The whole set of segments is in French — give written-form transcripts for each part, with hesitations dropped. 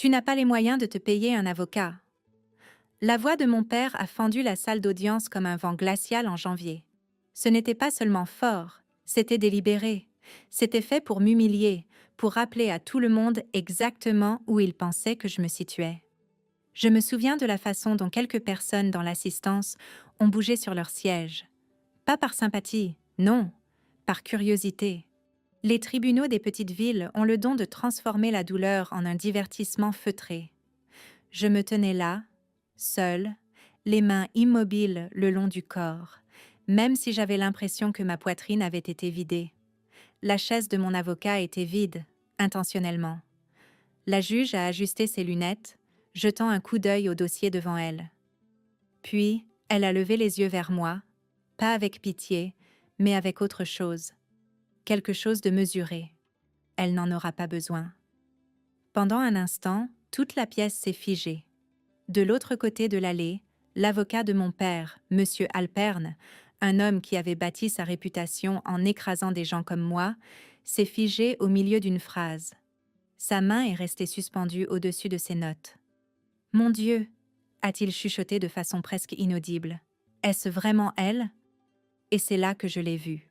Tu n'as pas les moyens de te payer un avocat. La voix de mon père a fendu la salle d'audience comme un vent glacial en janvier. Ce n'était pas seulement fort, c'était délibéré. C'était fait pour m'humilier, pour rappeler à tout le monde exactement où il pensait que je me situais. Je me souviens de la façon dont quelques personnes dans l'assistance ont bougé sur leur siège. Pas par sympathie, non, par curiosité. Les tribunaux des petites villes ont le don de transformer la douleur en un divertissement feutré. Je me tenais là, seule, les mains immobiles le long du corps, même si j'avais l'impression que ma poitrine avait été vidée. La chaise de mon avocat était vide, intentionnellement. La juge a ajusté ses lunettes, jetant un coup d'œil au dossier devant elle. Puis, elle a levé les yeux vers moi, pas avec pitié, mais avec autre chose. Quelque chose de mesuré. Elle n'en aura pas besoin. Pendant un instant, toute la pièce s'est figée. De l'autre côté de l'allée, l'avocat de mon père, M. Alperne, un homme qui avait bâti sa réputation en écrasant des gens comme moi, s'est figé au milieu d'une phrase. Sa main est restée suspendue au-dessus de ses notes. « Mon Dieu !» a-t-il chuchoté de façon presque inaudible. « Est-ce vraiment elle ?» Et c'est là que je l'ai vue.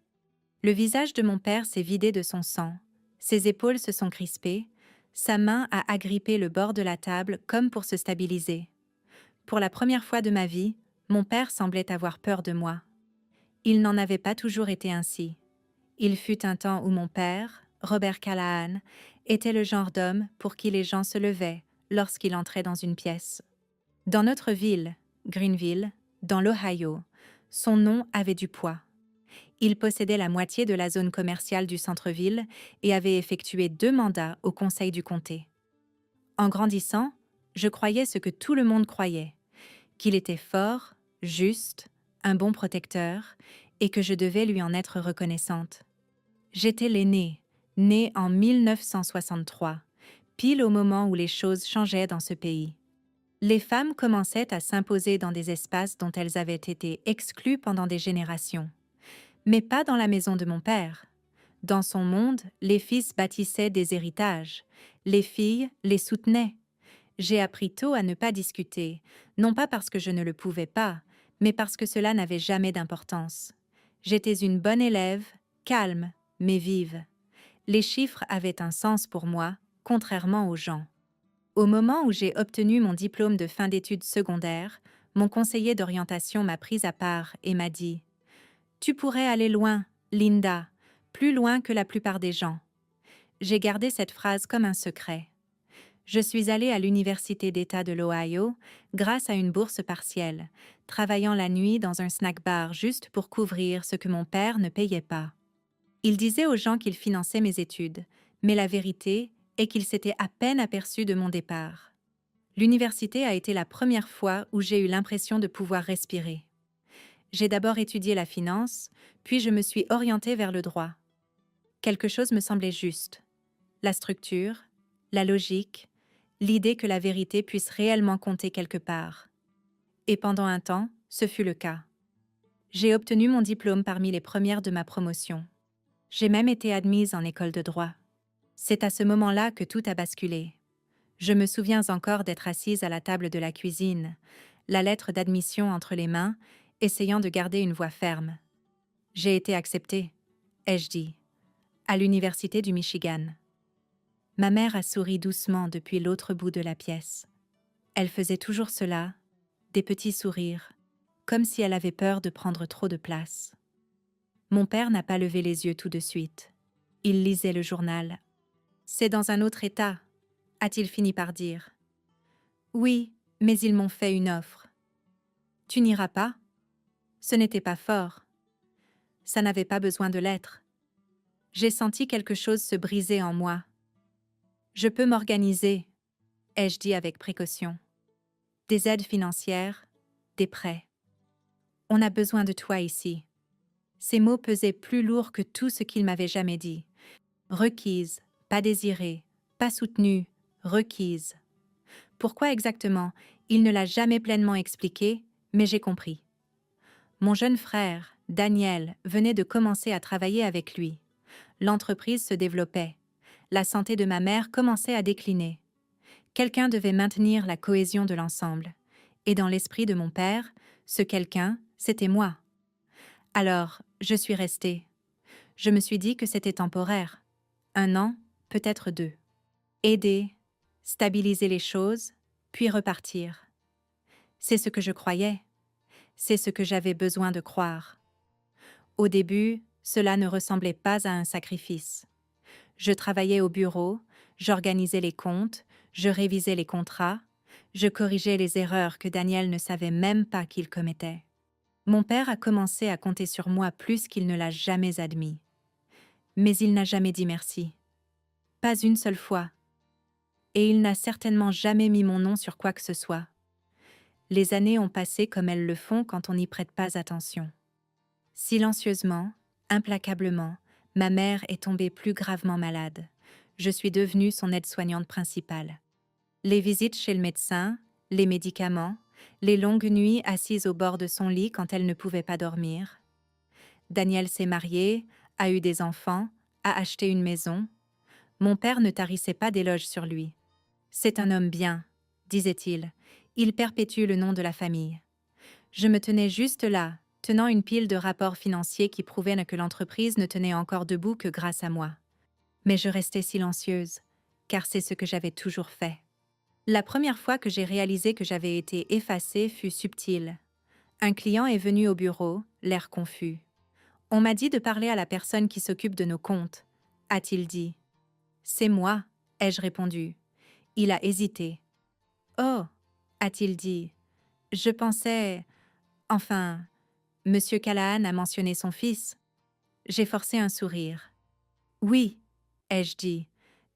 Le visage de mon père s'est vidé de son sang. Ses épaules se sont crispées. Sa main a agrippé le bord de la table comme pour se stabiliser. Pour la première fois de ma vie, mon père semblait avoir peur de moi. Il n'en avait pas toujours été ainsi. Il fut un temps où mon père, Robert Callahan, était le genre d'homme pour qui les gens se levaient lorsqu'il entrait dans une pièce. Dans notre ville, Greenville, dans l'Ohio, son nom avait du poids. Il possédait la moitié de la zone commerciale du centre-ville et avait effectué 2 mandats au conseil du comté. En grandissant, je croyais ce que tout le monde croyait, qu'il était fort, juste, un bon protecteur, et que je devais lui en être reconnaissante. J'étais l'aînée, née en 1963, pile au moment où les choses changeaient dans ce pays. Les femmes commençaient à s'imposer dans des espaces dont elles avaient été exclues pendant des générations. Mais pas dans la maison de mon père. Dans son monde, les fils bâtissaient des héritages. Les filles les soutenaient. J'ai appris tôt à ne pas discuter, non pas parce que je ne le pouvais pas, mais parce que cela n'avait jamais d'importance. J'étais une bonne élève, calme, mais vive. Les chiffres avaient un sens pour moi, contrairement aux gens. Au moment où j'ai obtenu mon diplôme de fin d'études secondaires, mon conseiller d'orientation m'a prise à part et m'a dit « Tu pourrais aller loin, Linda, plus loin que la plupart des gens. » J'ai gardé cette phrase comme un secret. Je suis allée à l'Université d'État de l'Ohio grâce à une bourse partielle, travaillant la nuit dans un snack-bar juste pour couvrir ce que mon père ne payait pas. Il disait aux gens qu'il finançait mes études, mais la vérité est qu'il s'était à peine aperçu de mon départ. L'université a été la première fois où j'ai eu l'impression de pouvoir respirer. J'ai d'abord étudié la finance, puis je me suis orientée vers le droit. Quelque chose me semblait juste. La structure, la logique, l'idée que la vérité puisse réellement compter quelque part. Et pendant un temps, ce fut le cas. J'ai obtenu mon diplôme parmi les premières de ma promotion. J'ai même été admise en école de droit. C'est à ce moment-là que tout a basculé. Je me souviens encore d'être assise à la table de la cuisine, la lettre d'admission entre les mains, essayant de garder une voix ferme. J'ai été acceptée, ai-je dit, à l'Université du Michigan. Ma mère a souri doucement depuis l'autre bout de la pièce. Elle faisait toujours cela, des petits sourires, comme si elle avait peur de prendre trop de place. Mon père n'a pas levé les yeux tout de suite. Il lisait le journal. « C'est dans un autre état », a-t-il fini par dire. « Oui, mais ils m'ont fait une offre. »« Tu n'iras pas ?» Ce n'était pas fort. Ça n'avait pas besoin de l'être. J'ai senti quelque chose se briser en moi. « Je peux m'organiser », ai-je dit avec précaution. « Des aides financières, des prêts. On a besoin de toi ici. » Ces mots pesaient plus lourd que tout ce qu'il m'avait jamais dit. Requise, pas désirée, pas soutenue, requise. Pourquoi exactement? Il ne l'a jamais pleinement expliqué, mais j'ai compris. Mon jeune frère, Daniel, venait de commencer à travailler avec lui. L'entreprise se développait. La santé de ma mère commençait à décliner. Quelqu'un devait maintenir la cohésion de l'ensemble. Et dans l'esprit de mon père, ce quelqu'un, c'était moi. Alors, je suis restée. Je me suis dit que c'était temporaire. 1 an, peut-être 2. Aider, stabiliser les choses, puis repartir. C'est ce que je croyais. C'est ce que j'avais besoin de croire. Au début, cela ne ressemblait pas à un sacrifice. Je travaillais au bureau, j'organisais les comptes, je révisais les contrats, je corrigeais les erreurs que Daniel ne savait même pas qu'il commettait. Mon père a commencé à compter sur moi plus qu'il ne l'a jamais admis. Mais il n'a jamais dit merci. Pas une seule fois. Et il n'a certainement jamais mis mon nom sur quoi que ce soit. Les années ont passé comme elles le font quand on n'y prête pas attention. Silencieusement, implacablement, ma mère est tombée plus gravement malade. Je suis devenue son aide-soignante principale. Les visites chez le médecin, les médicaments, les longues nuits assises au bord de son lit quand elle ne pouvait pas dormir. Daniel s'est marié, a eu des enfants, a acheté une maison. Mon père ne tarissait pas d'éloges sur lui. C'est un homme bien, disait-il. Il perpétue le nom de la famille. Je me tenais juste là, tenant une pile de rapports financiers qui prouvaient que l'entreprise ne tenait encore debout que grâce à moi. Mais je restais silencieuse, car c'est ce que j'avais toujours fait. La première fois que j'ai réalisé que j'avais été effacée fut subtile. Un client est venu au bureau, l'air confus. On m'a dit de parler à la personne qui s'occupe de nos comptes, a-t-il dit. C'est moi, ai-je répondu. Il a hésité. Oh, a-t-il dit. Je pensais... Enfin, Monsieur Callahan a mentionné son fils. J'ai forcé un sourire. Oui, ai-je dit.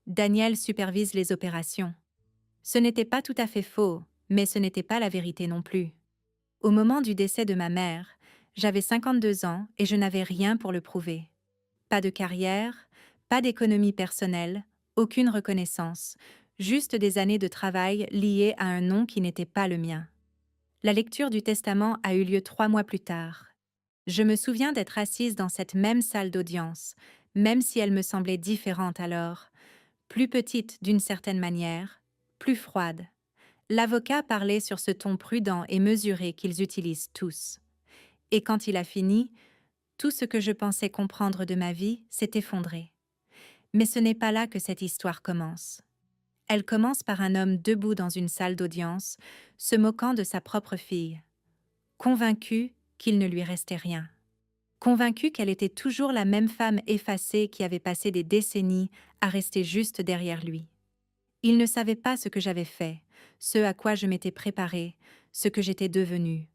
Daniel supervise les opérations. Ce n'était pas tout à fait faux, mais ce n'était pas la vérité non plus. Au moment du décès de ma mère, j'avais 52 ans et je n'avais rien pour le prouver. Pas de carrière, pas d'économie personnelle, aucune reconnaissance, juste des années de travail liées à un nom qui n'était pas le mien. La lecture du testament a eu lieu 3 mois plus tard. Je me souviens d'être assise dans cette même salle d'audience, même si elle me semblait différente alors, plus petite d'une certaine manière, plus froide. L'avocat parlait sur ce ton prudent et mesuré qu'ils utilisent tous. Et quand il a fini, tout ce que je pensais comprendre de ma vie s'est effondré. Mais ce n'est pas là que cette histoire commence. Elle commence par un homme debout dans une salle d'audience, se moquant de sa propre fille, convaincu qu'il ne lui restait rien. Convaincu qu'elle était toujours la même femme effacée qui avait passé des décennies à rester juste derrière lui. Il ne savait pas ce que j'avais fait, ce à quoi je m'étais préparée, ce que j'étais devenue.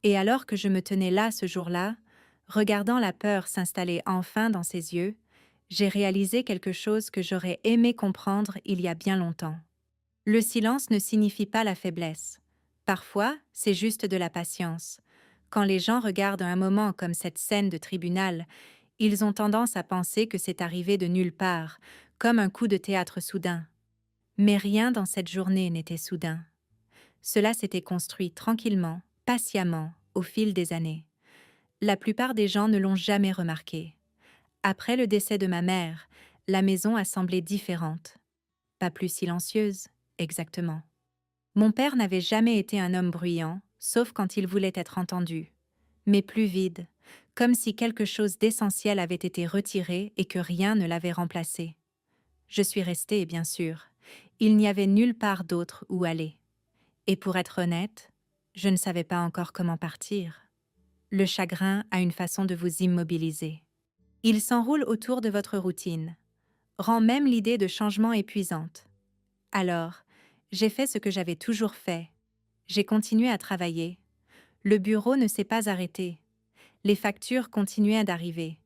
Et alors que je me tenais là ce jour-là, regardant la peur s'installer enfin dans ses yeux, j'ai réalisé quelque chose que j'aurais aimé comprendre il y a bien longtemps. Le silence ne signifie pas la faiblesse. Parfois, c'est juste de la patience. Quand les gens regardent un moment comme cette scène de tribunal, ils ont tendance à penser que c'est arrivé de nulle part, comme un coup de théâtre soudain. Mais rien dans cette journée n'était soudain. Cela s'était construit tranquillement, patiemment, au fil des années. La plupart des gens ne l'ont jamais remarqué. Après le décès de ma mère, la maison a semblé différente. Pas plus silencieuse, exactement. Mon père n'avait jamais été un homme bruyant, sauf quand il voulait être entendu, mais plus vide, comme si quelque chose d'essentiel avait été retiré et que rien ne l'avait remplacé. Je suis restée, bien sûr. Il n'y avait nulle part d'autre où aller. Et pour être honnête, je ne savais pas encore comment partir. Le chagrin a une façon de vous immobiliser. Il s'enroule autour de votre routine, rend même l'idée de changement épuisante. Alors, j'ai fait ce que j'avais toujours fait. J'ai continué à travailler. Le bureau ne s'est pas arrêté. Les factures continuaient d'arriver.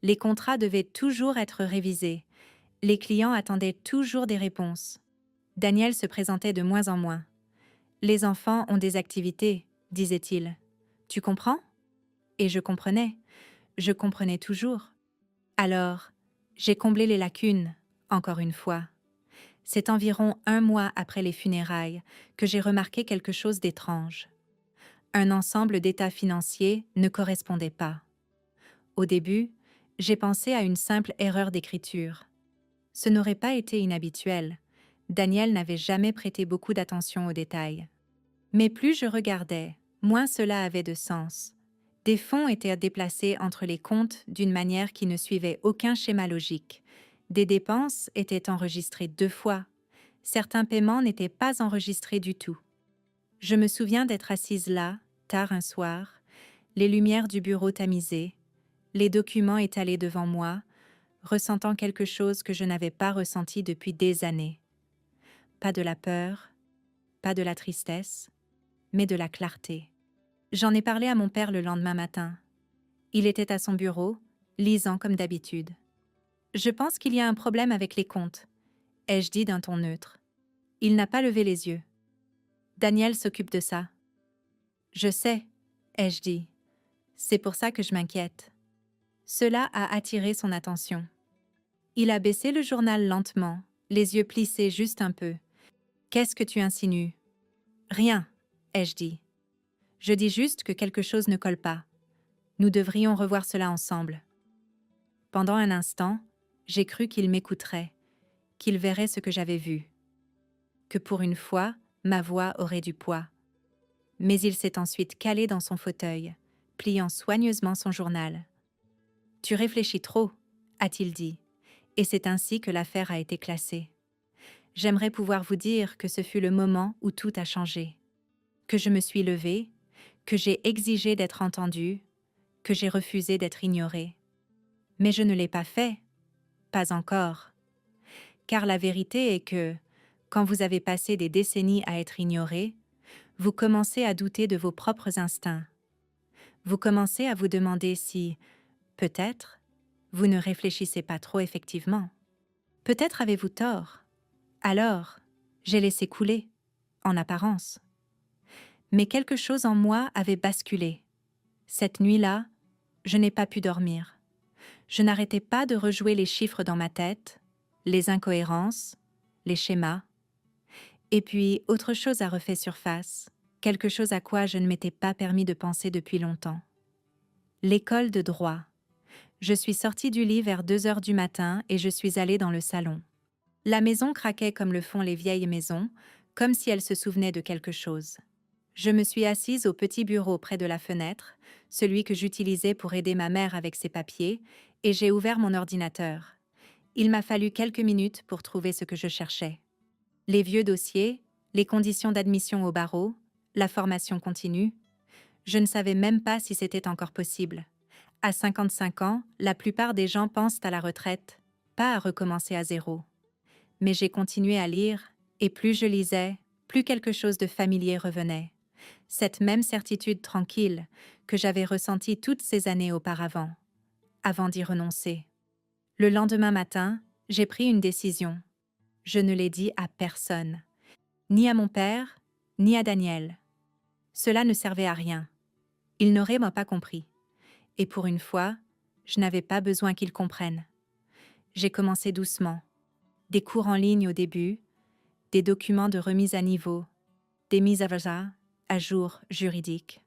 Les contrats devaient toujours être révisés. Les clients attendaient toujours des réponses. Daniel se présentait de moins en moins. Les enfants ont des activités, disait-il. Tu comprends? Et je comprenais. Je comprenais toujours. Alors, j'ai comblé les lacunes, encore une fois. C'est environ 1 mois après les funérailles que j'ai remarqué quelque chose d'étrange. Un ensemble d'états financiers ne correspondait pas. Au début, j'ai pensé à une simple erreur d'écriture. Ce n'aurait pas été inhabituel, Daniel n'avait jamais prêté beaucoup d'attention aux détails. Mais plus je regardais, moins cela avait de sens. Des fonds étaient déplacés entre les comptes d'une manière qui ne suivait aucun schéma logique. Des dépenses étaient enregistrées 2 fois. Certains paiements n'étaient pas enregistrés du tout. Je me souviens d'être assise là, tard un soir, les lumières du bureau tamisées, les documents étalés devant moi, ressentant quelque chose que je n'avais pas ressenti depuis des années. Pas de la peur, pas de la tristesse, mais de la clarté. J'en ai parlé à mon père le lendemain matin. Il était à son bureau, lisant comme d'habitude. « Je pense qu'il y a un problème avec les comptes », ai-je dit d'un ton neutre. Il n'a pas levé les yeux. « Daniel s'occupe de ça. »« Je sais », ai-je dit. « C'est pour ça que je m'inquiète. » Cela a attiré son attention. Il a baissé le journal lentement, les yeux plissés juste un peu. « Qu'est-ce que tu insinues ?»« Rien », ai-je dit. « Je dis juste que quelque chose ne colle pas. Nous devrions revoir cela ensemble. » Pendant un instant, j'ai cru qu'il m'écouterait, qu'il verrait ce que j'avais vu. Que pour une fois, ma voix aurait du poids. Mais il s'est ensuite calé dans son fauteuil, pliant soigneusement son journal. « Tu réfléchis trop », a-t-il dit, et c'est ainsi que l'affaire a été classée. J'aimerais pouvoir vous dire que ce fut le moment où tout a changé. Que je me suis levée, que j'ai exigé d'être entendue, que j'ai refusé d'être ignorée. Mais je ne l'ai pas fait. Pas encore. Car la vérité est que, quand vous avez passé des décennies à être ignoré, vous commencez à douter de vos propres instincts. Vous commencez à vous demander si, peut-être, vous ne réfléchissez pas trop effectivement. Peut-être avez-vous tort. Alors, j'ai laissé couler, en apparence. Mais quelque chose en moi avait basculé. Cette nuit-là, je n'ai pas pu dormir. Je n'arrêtais pas de rejouer les chiffres dans ma tête, les incohérences, les schémas. Et puis, autre chose a refait surface, quelque chose à quoi je ne m'étais pas permis de penser depuis longtemps. L'école de droit. Je suis sortie du lit vers 2 heures du matin et je suis allée dans le salon. La maison craquait comme le font les vieilles maisons, comme si elle se souvenait de quelque chose. Je me suis assise au petit bureau près de la fenêtre, celui que j'utilisais pour aider ma mère avec ses papiers, et j'ai ouvert mon ordinateur. Il m'a fallu quelques minutes pour trouver ce que je cherchais. Les vieux dossiers, les conditions d'admission au barreau, la formation continue. Je ne savais même pas si c'était encore possible. À 55 ans, la plupart des gens pensent à la retraite, pas à recommencer à zéro. Mais j'ai continué à lire, et plus je lisais, plus quelque chose de familier revenait. Cette même certitude tranquille que j'avais ressentie toutes ces années auparavant, avant d'y renoncer. Le lendemain matin, j'ai pris une décision. Je ne l'ai dit à personne, ni à mon père, ni à Daniel. Cela ne servait à rien. Il n'aurait pas compris. Et pour une fois, je n'avais pas besoin qu'il comprenne. J'ai commencé doucement. Des cours en ligne au début, des documents de remise à niveau, des mises à jour juridiques.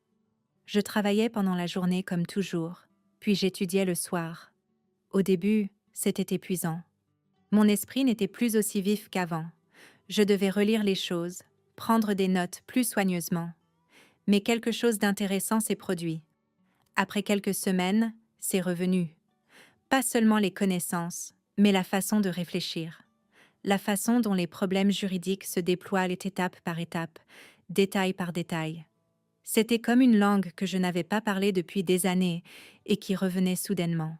Je travaillais pendant la journée comme toujours, puis j'étudiais le soir. Au début, c'était épuisant. Mon esprit n'était plus aussi vif qu'avant. Je devais relire les choses, prendre des notes plus soigneusement. Mais quelque chose d'intéressant s'est produit. Après quelques semaines, c'est revenu. Pas seulement les connaissances, mais la façon de réfléchir. La façon dont les problèmes juridiques se déploient étape par étape, détail par détail. C'était comme une langue que je n'avais pas parlée depuis des années et qui revenait soudainement.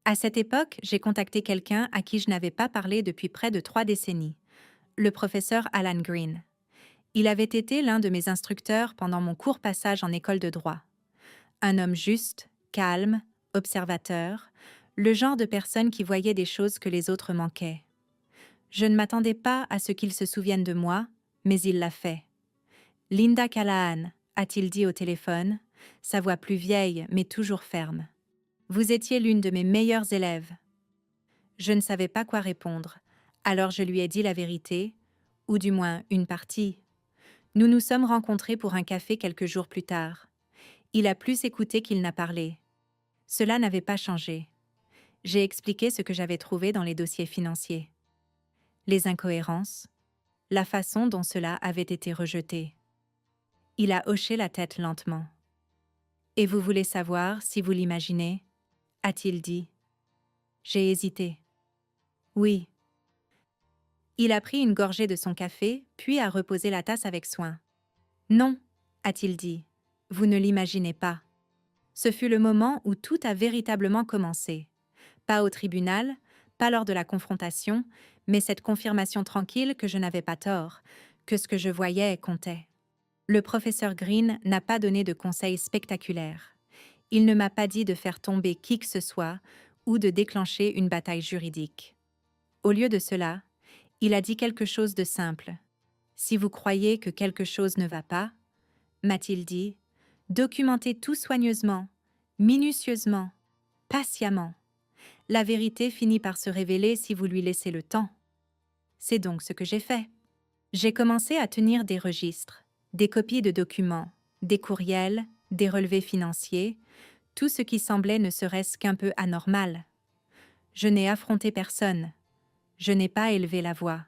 À cette époque, j'ai contacté quelqu'un à qui je n'avais pas parlé depuis près de 3 décennies, le professeur Alan Green. Il avait été l'un de mes instructeurs pendant mon court passage en école de droit. Un homme juste, calme, observateur, le genre de personne qui voyait des choses que les autres manquaient. Je ne m'attendais pas à ce qu'il se souvienne de moi, mais il l'a fait. « Linda Callahan », a-t-il dit au téléphone, sa voix plus vieille mais toujours ferme. « Vous étiez l'une de mes meilleures élèves. » Je ne savais pas quoi répondre, alors je lui ai dit la vérité, ou du moins une partie. Nous nous sommes rencontrés pour un café quelques jours plus tard. Il a plus écouté qu'il n'a parlé. Cela n'avait pas changé. J'ai expliqué ce que j'avais trouvé dans les dossiers financiers. Les incohérences, la façon dont cela avait été rejeté. Il a hoché la tête lentement. « Et vous voulez savoir si vous l'imaginez » a-t-il dit. J'ai hésité. « Oui. » Il a pris une gorgée de son café, puis a reposé la tasse avec soin. « Non, » a-t-il dit, « vous ne l'imaginez pas. » Ce fut le moment où tout a véritablement commencé. Pas au tribunal, pas lors de la confrontation, mais cette confirmation tranquille que je n'avais pas tort, que ce que je voyais comptait. Le professeur Green n'a pas donné de conseils spectaculaires. Il ne m'a pas dit de faire tomber qui que ce soit ou de déclencher une bataille juridique. Au lieu de cela, il a dit quelque chose de simple. « Si vous croyez que quelque chose ne va pas, » m'a-t-il dit, « documentez tout soigneusement, minutieusement, patiemment. La vérité finit par se révéler si vous lui laissez le temps. » C'est donc ce que j'ai fait. J'ai commencé à tenir des registres, des copies de documents, des courriels, des relevés financiers, tout ce qui semblait ne serait-ce qu'un peu anormal. Je n'ai affronté personne. Je n'ai pas élevé la voix.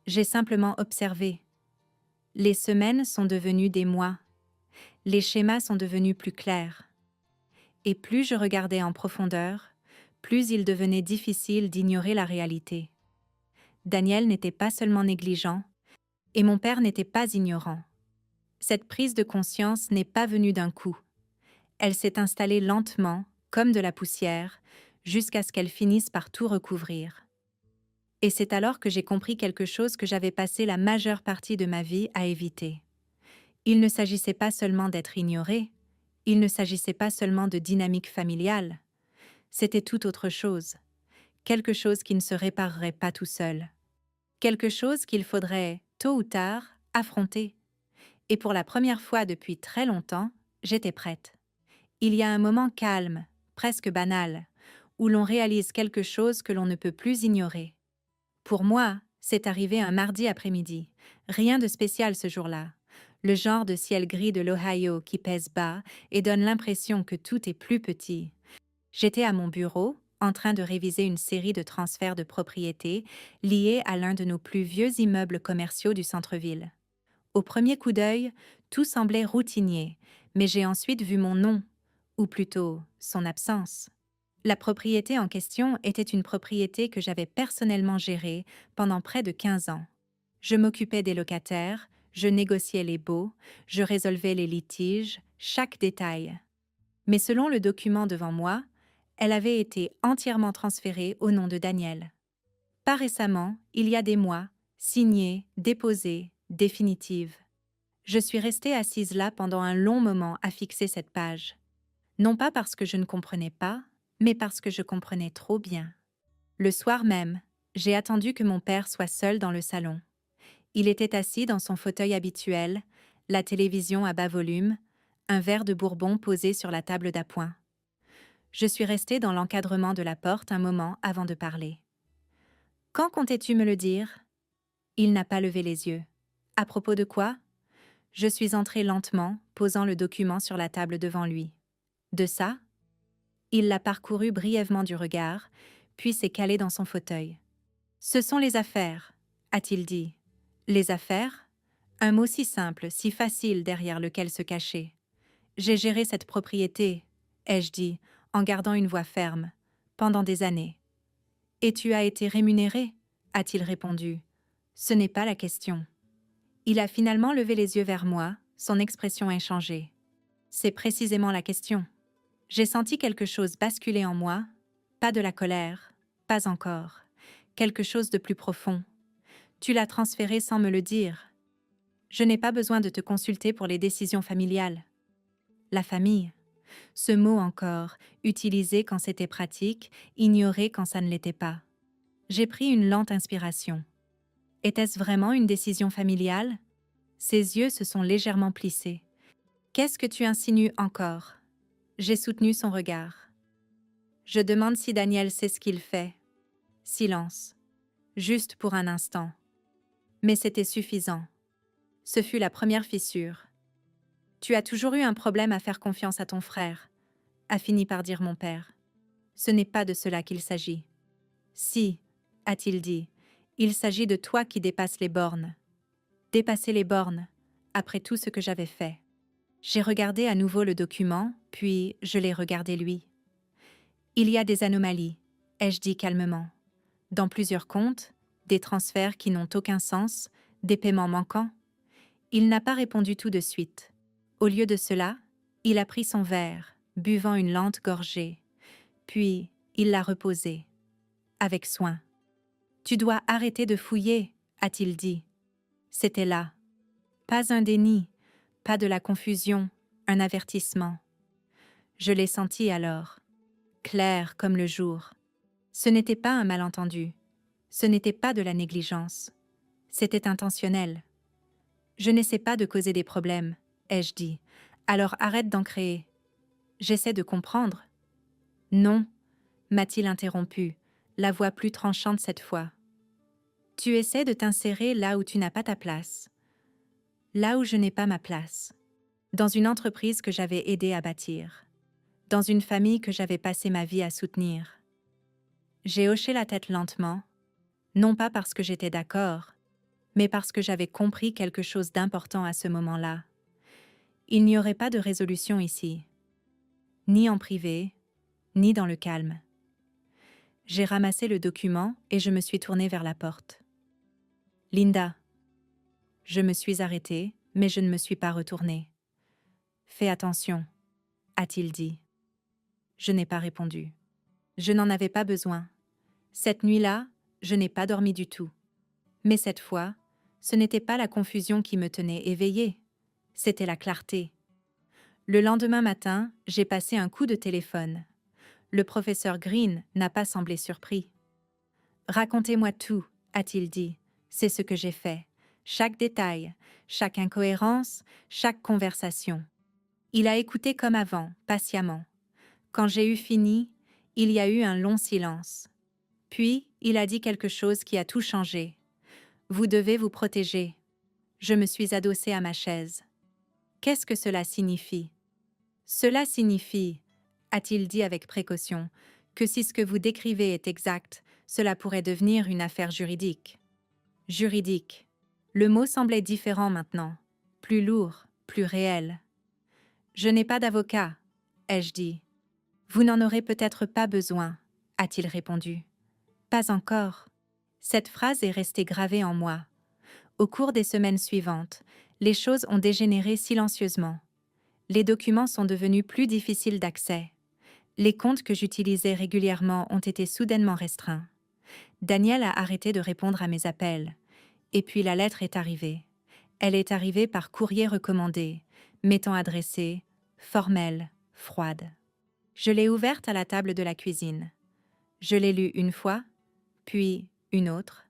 J'ai simplement observé. Les semaines sont devenues des mois. Les schémas sont devenus plus clairs. Et plus je regardais en profondeur, plus il devenait difficile d'ignorer la réalité. Daniel n'était pas seulement négligent, et mon père n'était pas ignorant. Cette prise de conscience n'est pas venue d'un coup. Elle s'est installée lentement, comme de la poussière, jusqu'à ce qu'elle finisse par tout recouvrir. Et c'est alors que j'ai compris quelque chose que j'avais passé la majeure partie de ma vie à éviter. Il ne s'agissait pas seulement d'être ignoré, il ne s'agissait pas seulement de dynamique familiale. C'était tout autre chose. Quelque chose qui ne se réparerait pas tout seul. Quelque chose qu'il faudrait, tôt ou tard, affronter. Et pour la première fois depuis très longtemps, j'étais prête. Il y a un moment calme, presque banal, où l'on réalise quelque chose que l'on ne peut plus ignorer. Pour moi, c'est arrivé un mardi après-midi. Rien de spécial ce jour-là. Le genre de ciel gris de l'Ohio qui pèse bas et donne l'impression que tout est plus petit. J'étais à mon bureau, en train de réviser une série de transferts de propriété liés à l'un de nos plus vieux immeubles commerciaux du centre-ville. Au premier coup d'œil, tout semblait routinier, mais j'ai ensuite vu mon nom, ou plutôt son absence. La propriété en question était une propriété que j'avais personnellement gérée pendant près de 15 ans. Je m'occupais des locataires, je négociais les baux, je résolvais les litiges, chaque détail. Mais selon le document devant moi, elle avait été entièrement transférée au nom de Daniel. Pas récemment, il y a des mois, signée, déposée, définitive. Je suis restée assise là pendant un long moment à fixer cette page. Non pas parce que je ne comprenais pas, mais parce que je comprenais trop bien. Le soir même, j'ai attendu que mon père soit seul dans le salon. Il était assis dans son fauteuil habituel, la télévision à bas volume, un verre de bourbon posé sur la table d'appoint. Je suis restée dans l'encadrement de la porte un moment avant de parler. « Quand comptais-tu me le dire » Il n'a pas levé les yeux. « À propos de quoi » Je suis entrée lentement, posant le document sur la table devant lui. « De ça » Il l'a parcouru brièvement du regard, puis s'est calé dans son fauteuil. « Ce sont les affaires » a-t-il dit. « Les affaires » Un mot si simple, si facile derrière lequel se cacher. « J'ai géré cette propriété » ai-je dit, en gardant une voix ferme, pendant des années. « Et tu as été rémunéré » a-t-il répondu. « Ce n'est pas la question. » Il a finalement levé les yeux vers moi, son expression inchangée. « C'est précisément la question. » J'ai senti quelque chose basculer en moi, pas de la colère, pas encore, quelque chose de plus profond. Tu l'as transféré sans me le dire. Je n'ai pas besoin de te consulter pour les décisions familiales. La famille. Ce mot encore, utilisé quand c'était pratique, ignoré quand ça ne l'était pas. J'ai pris une lente inspiration. Était-ce vraiment une décision familiale? Ses yeux se sont légèrement plissés. Qu'est-ce que tu insinues encore? J'ai soutenu son regard. Je demande si Daniel sait ce qu'il fait. Silence. Juste pour un instant. Mais c'était suffisant. Ce fut la première fissure. Tu as toujours eu un problème à faire confiance à ton frère, a fini par dire mon père. Ce n'est pas de cela qu'il s'agit. Si, a-t-il dit, Il s'agit de toi qui dépasses les bornes. Dépasser les bornes, après tout ce que j'avais fait. J'ai regardé à nouveau le document, puis je l'ai regardé lui. Il y a des anomalies, ai-je dit calmement. Dans plusieurs comptes, des transferts qui n'ont aucun sens, des paiements manquants. Il n'a pas répondu tout de suite. Au lieu de cela, il a pris son verre, buvant une lente gorgée. Puis, il l'a reposé, avec soin. « Tu dois arrêter de fouiller », a-t-il dit. C'était là. Pas un déni, pas de la confusion, un avertissement. Je l'ai senti alors, clair comme le jour. Ce n'était pas un malentendu, ce n'était pas de la négligence, c'était intentionnel. Je n'essaie pas de causer des problèmes, ai-je dit, alors arrête d'en créer. J'essaie de comprendre. Non, m'a-t-il interrompu, la voix plus tranchante cette fois. Tu essaies de t'insérer là où tu n'as pas ta place, là où je n'ai pas ma place, dans une entreprise que j'avais aidé à bâtir, dans une famille que j'avais passé ma vie à soutenir. J'ai hoché la tête lentement, non pas parce que j'étais d'accord, mais parce que j'avais compris quelque chose d'important à ce moment-là. Il n'y aurait pas de résolution ici, ni en privé, ni dans le calme. J'ai ramassé le document et je me suis tournée vers la porte. « Linda !» Je me suis arrêtée, mais je ne me suis pas retournée. « Fais attention », a-t-il dit. Je n'ai pas répondu. Je n'en avais pas besoin. Cette nuit-là, je n'ai pas dormi du tout. Mais cette fois, ce n'était pas la confusion qui me tenait éveillée, c'était la clarté. Le lendemain matin, j'ai passé un coup de téléphone. Le professeur Green n'a pas semblé surpris. « Racontez-moi tout », a-t-il dit. C'est ce que j'ai fait. Chaque détail, chaque incohérence, chaque conversation. Il a écouté comme avant, patiemment. Quand j'ai eu fini, il y a eu un long silence. Puis, il a dit quelque chose qui a tout changé. « Vous devez vous protéger. » Je me suis adossée à ma chaise. « Qu'est-ce que cela signifie ?»« Cela signifie, » a-t-il dit avec précaution, « que si ce que vous décrivez est exact, cela pourrait devenir une affaire juridique. » Juridique. Le mot semblait différent maintenant, plus lourd, plus réel. « Je n'ai pas d'avocat, » ai-je dit. « Vous n'en aurez peut-être pas besoin, » a-t-il répondu. « Pas encore. » Cette phrase est restée gravée en moi. Au cours des semaines suivantes, les choses ont dégénéré silencieusement. Les documents sont devenus plus difficiles d'accès. Les comptes que j'utilisais régulièrement ont été soudainement restreints. Daniel a arrêté de répondre à mes appels. Et puis la lettre est arrivée. Elle est arrivée par courrier recommandé, m'étant adressée, formelle, froide. Je l'ai ouverte à la table de la cuisine. Je l'ai lue une fois, puis une autre.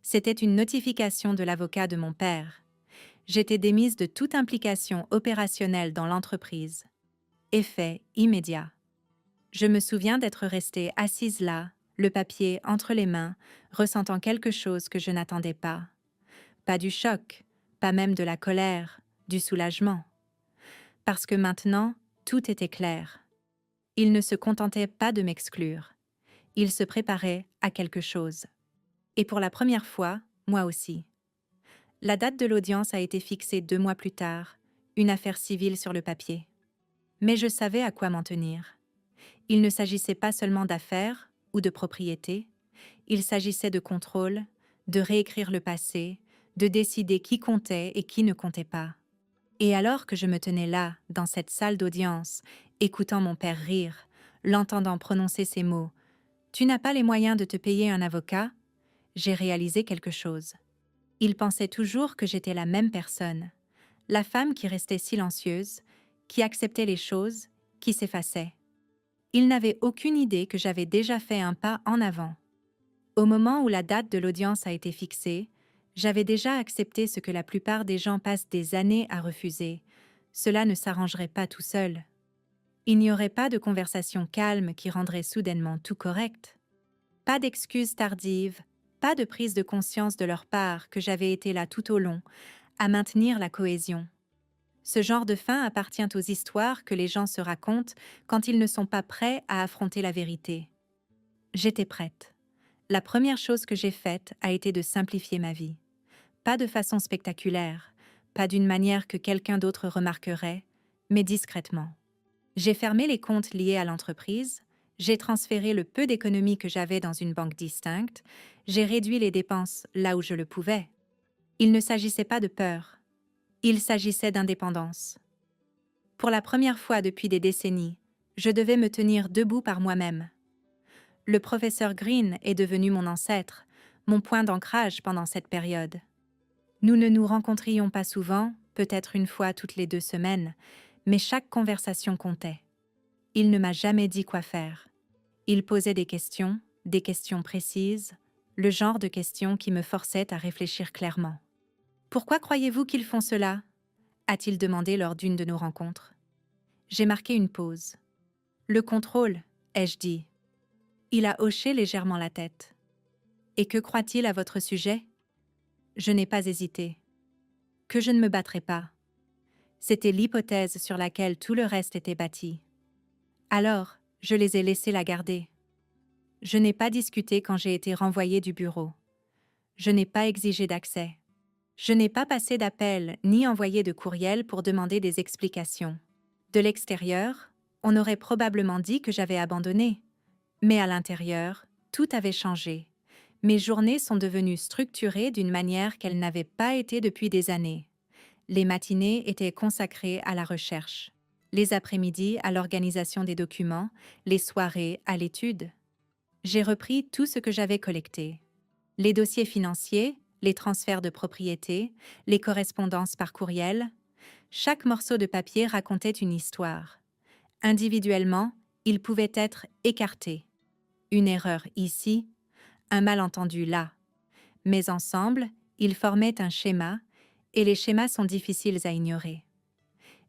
C'était une notification de l'avocat de mon père. J'étais démise de toute implication opérationnelle dans l'entreprise. Effet immédiat. Je me souviens d'être restée assise là, le papier entre les mains, ressentant quelque chose que je n'attendais pas. Pas du choc, pas même de la colère, du soulagement. Parce que maintenant, tout était clair. Il ne se contentait pas de m'exclure. Il se préparait à quelque chose. Et pour la première fois, moi aussi. La date de l'audience a été fixée 2 mois plus tard, une affaire civile sur le papier. Mais je savais à quoi m'en tenir. Il ne s'agissait pas seulement d'affaires ou de propriété, il s'agissait de contrôle, de réécrire le passé, de décider qui comptait et qui ne comptait pas. Et alors que je me tenais là, dans cette salle d'audience, écoutant mon père rire, l'entendant prononcer ces mots « Tu n'as pas les moyens de te payer un avocat ?» j'ai réalisé quelque chose. Il pensait toujours que j'étais la même personne, la femme qui restait silencieuse, qui acceptait les choses, qui s'effaçait. Il n'avait aucune idée que j'avais déjà fait un pas en avant. Au moment où la date de l'audience a été fixée, j'avais déjà accepté ce que la plupart des gens passent des années à refuser. Cela ne s'arrangerait pas tout seul. Il n'y aurait pas de conversation calme qui rendrait soudainement tout correct. Pas d'excuses tardives, pas de prise de conscience de leur part que j'avais été là tout au long, à maintenir la cohésion. Ce genre de fin appartient aux histoires que les gens se racontent quand ils ne sont pas prêts à affronter la vérité. J'étais prête. La première chose que j'ai faite a été de simplifier ma vie. Pas de façon spectaculaire, pas d'une manière que quelqu'un d'autre remarquerait, mais discrètement. J'ai fermé les comptes liés à l'entreprise, j'ai transféré le peu d'économies que j'avais dans une banque distincte, j'ai réduit les dépenses là où je le pouvais. Il ne s'agissait pas de peur, il s'agissait d'indépendance. Pour la première fois depuis des décennies, je devais me tenir debout par moi-même. Le professeur Green est devenu mon ancêtre, mon point d'ancrage pendant cette période. Nous ne nous rencontrions pas souvent, peut-être une fois toutes les 2 semaines, mais chaque conversation comptait. Il ne m'a jamais dit quoi faire. Il posait des questions précises, le genre de questions qui me forçaient à réfléchir clairement. « Pourquoi croyez-vous qu'ils font cela ?» a-t-il demandé lors d'une de nos rencontres. J'ai marqué une pause. « Le contrôle », ai-je dit. Il a hoché légèrement la tête. « Et que croit-il à votre sujet ?» Je n'ai pas hésité. Que je ne me battrais pas. C'était l'hypothèse sur laquelle tout le reste était bâti. Alors, je les ai laissés la garder. Je n'ai pas discuté quand j'ai été renvoyée du bureau. Je n'ai pas exigé d'accès. Je n'ai pas passé d'appel ni envoyé de courriel pour demander des explications. De l'extérieur, on aurait probablement dit que j'avais abandonné. Mais à l'intérieur, tout avait changé. Mes journées sont devenues structurées d'une manière qu'elles n'avaient pas été depuis des années. Les matinées étaient consacrées à la recherche, les après-midi à l'organisation des documents, les soirées à l'étude. J'ai repris tout ce que j'avais collecté. Les dossiers financiers, les transferts de propriété, les correspondances par courriel. Chaque morceau de papier racontait une histoire. Individuellement, ils pouvaient être écartés. Une erreur ici, un malentendu là. Mais ensemble, ils formaient un schéma, et les schémas sont difficiles à ignorer.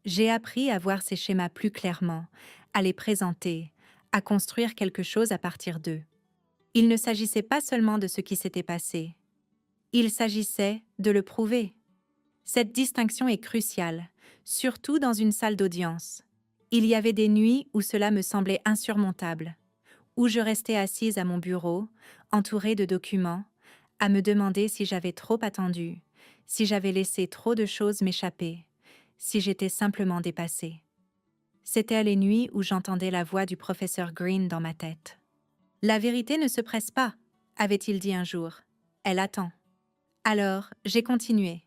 J'ai appris à voir ces schémas plus clairement, à les présenter, à construire quelque chose à partir d'eux. Il ne s'agissait pas seulement de ce qui s'était passé. Il s'agissait de le prouver. Cette distinction est cruciale, surtout dans une salle d'audience. Il y avait des nuits où cela me semblait insurmontable, où je restais assise à mon bureau, entourée de documents, à me demander si j'avais trop attendu, si j'avais laissé trop de choses m'échapper, si j'étais simplement dépassée. C'étaient les nuits où j'entendais la voix du professeur Green dans ma tête. « La vérité ne se presse pas », avait-il dit un jour. « Elle attend. » Alors, j'ai continué.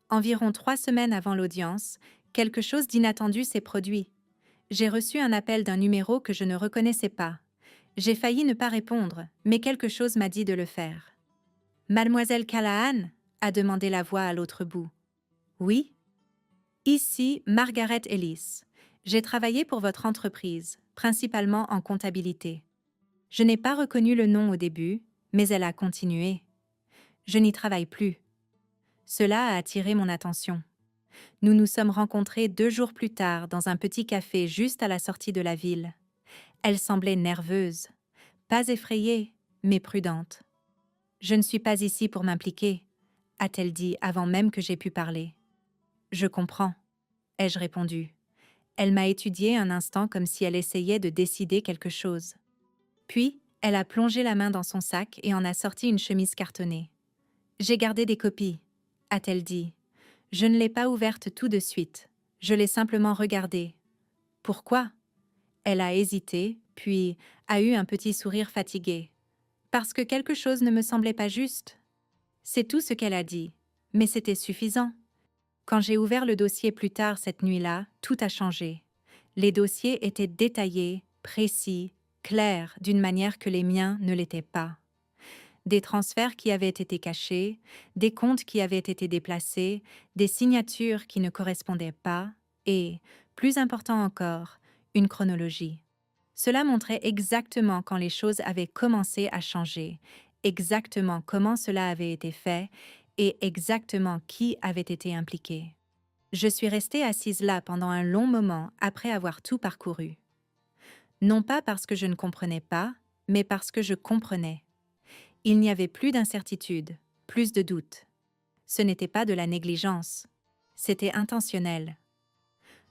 Environ 3 semaines avant l'audience, quelque chose d'inattendu s'est produit. J'ai reçu un appel d'un numéro que je ne reconnaissais pas. J'ai failli ne pas répondre, mais quelque chose m'a dit de le faire. « Mademoiselle Callahan ?» a demandé la voix à l'autre bout. « Oui ?»« Ici, Margaret Ellis. J'ai travaillé pour votre entreprise, principalement en comptabilité. » Je n'ai pas reconnu le nom au début, mais elle a continué. « Je n'y travaille plus. » Cela a attiré mon attention. Nous nous sommes rencontrés 2 jours plus tard dans un petit café juste à la sortie de la ville. Elle semblait nerveuse, pas effrayée, mais prudente. « Je ne suis pas ici pour m'impliquer », a-t-elle dit avant même que j'aie pu parler. « Je comprends », ai-je répondu. Elle m'a étudié un instant comme si elle essayait de décider quelque chose. Puis, elle a plongé la main dans son sac et en a sorti une chemise cartonnée. « J'ai gardé des copies », a-t-elle dit. Je ne l'ai pas ouverte tout de suite. Je l'ai simplement regardée. « Pourquoi ?» Elle a hésité, puis a eu un petit sourire fatigué. « Parce que quelque chose ne me semblait pas juste. » C'est tout ce qu'elle a dit, mais c'était suffisant. Quand j'ai ouvert le dossier plus tard cette nuit-là, tout a changé. Les dossiers étaient détaillés, précis, clairs, d'une manière que les miens ne l'étaient pas. Des transferts qui avaient été cachés, des comptes qui avaient été déplacés, des signatures qui ne correspondaient pas, et, plus important encore, une chronologie. Cela montrait exactement quand les choses avaient commencé à changer, exactement comment cela avait été fait, et exactement qui avait été impliqué. Je suis restée assise là pendant un long moment après avoir tout parcouru. Non pas parce que je ne comprenais pas, mais parce que je comprenais. Il n'y avait plus d'incertitude, plus de doute. Ce n'était pas de la négligence, c'était intentionnel.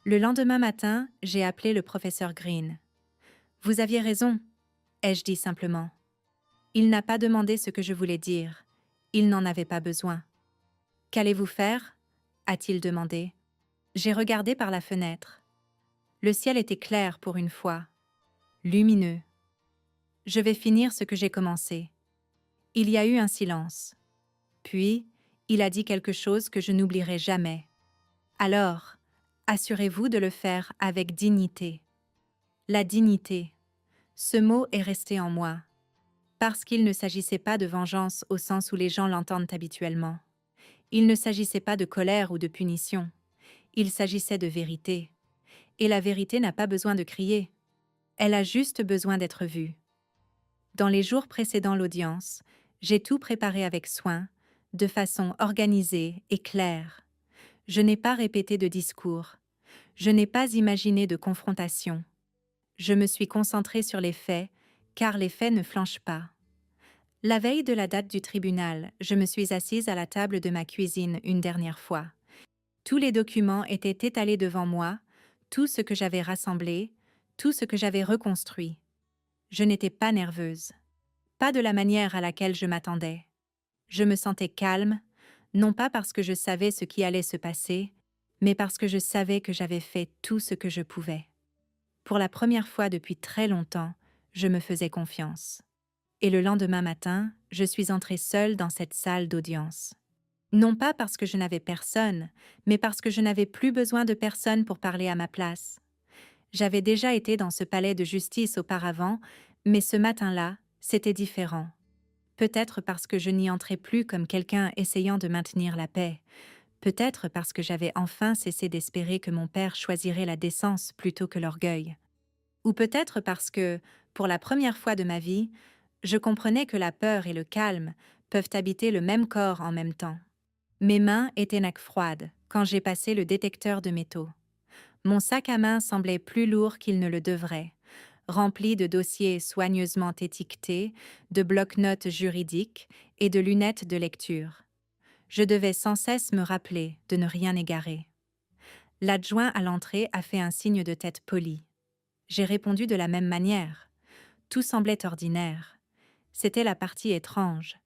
Le lendemain matin, j'ai appelé le professeur Green. « Vous aviez raison », ai-je dit simplement. Il n'a pas demandé ce que je voulais dire. Il n'en avait pas besoin. Qu'allez-vous faire? A-t-il demandé. J'ai regardé par la fenêtre. Le ciel était clair pour une fois, lumineux. Je vais finir ce que j'ai commencé. Il y a eu un silence. Puis, il a dit quelque chose que je n'oublierai jamais. Alors, assurez-vous de le faire avec dignité. La dignité. Ce mot est resté en moi. Parce qu'il ne s'agissait pas de vengeance au sens où les gens l'entendent habituellement. Il ne s'agissait pas de colère ou de punition. Il s'agissait de vérité. Et la vérité n'a pas besoin de crier. Elle a juste besoin d'être vue. Dans les jours précédant l'audience, j'ai tout préparé avec soin, de façon organisée et claire. Je n'ai pas répété de discours. Je n'ai pas imaginé de confrontation. Je me suis concentrée sur les faits, car les faits ne flanchent pas. La veille de la date du tribunal, je me suis assise à la table de ma cuisine une dernière fois. Tous les documents étaient étalés devant moi, tout ce que j'avais rassemblé, tout ce que j'avais reconstruit. Je n'étais pas nerveuse. Pas de la manière à laquelle je m'attendais. Je me sentais calme, non pas parce que je savais ce qui allait se passer, mais parce que je savais que j'avais fait tout ce que je pouvais. Pour la première fois depuis très longtemps, je me faisais confiance. Et le lendemain matin, je suis entrée seule dans cette salle d'audience. Non pas parce que je n'avais personne, mais parce que je n'avais plus besoin de personne pour parler à ma place. J'avais déjà été dans ce palais de justice auparavant, mais ce matin-là, c'était différent. Peut-être parce que je n'y entrais plus comme quelqu'un essayant de maintenir la paix. Peut-être parce que j'avais enfin cessé d'espérer que mon père choisirait la décence plutôt que l'orgueil. Ou peut-être parce que, pour la première fois de ma vie, je comprenais que la peur et le calme peuvent habiter le même corps en même temps. Mes mains étaient froides quand j'ai passé le détecteur de métaux. Mon sac à main semblait plus lourd qu'il ne le devrait, rempli de dossiers soigneusement étiquetés, de bloc-notes juridiques et de lunettes de lecture. Je devais sans cesse me rappeler de ne rien égarer. L'adjoint à l'entrée a fait un signe de tête poli. J'ai répondu de la même manière. Tout semblait ordinaire. C'était la partie étrange.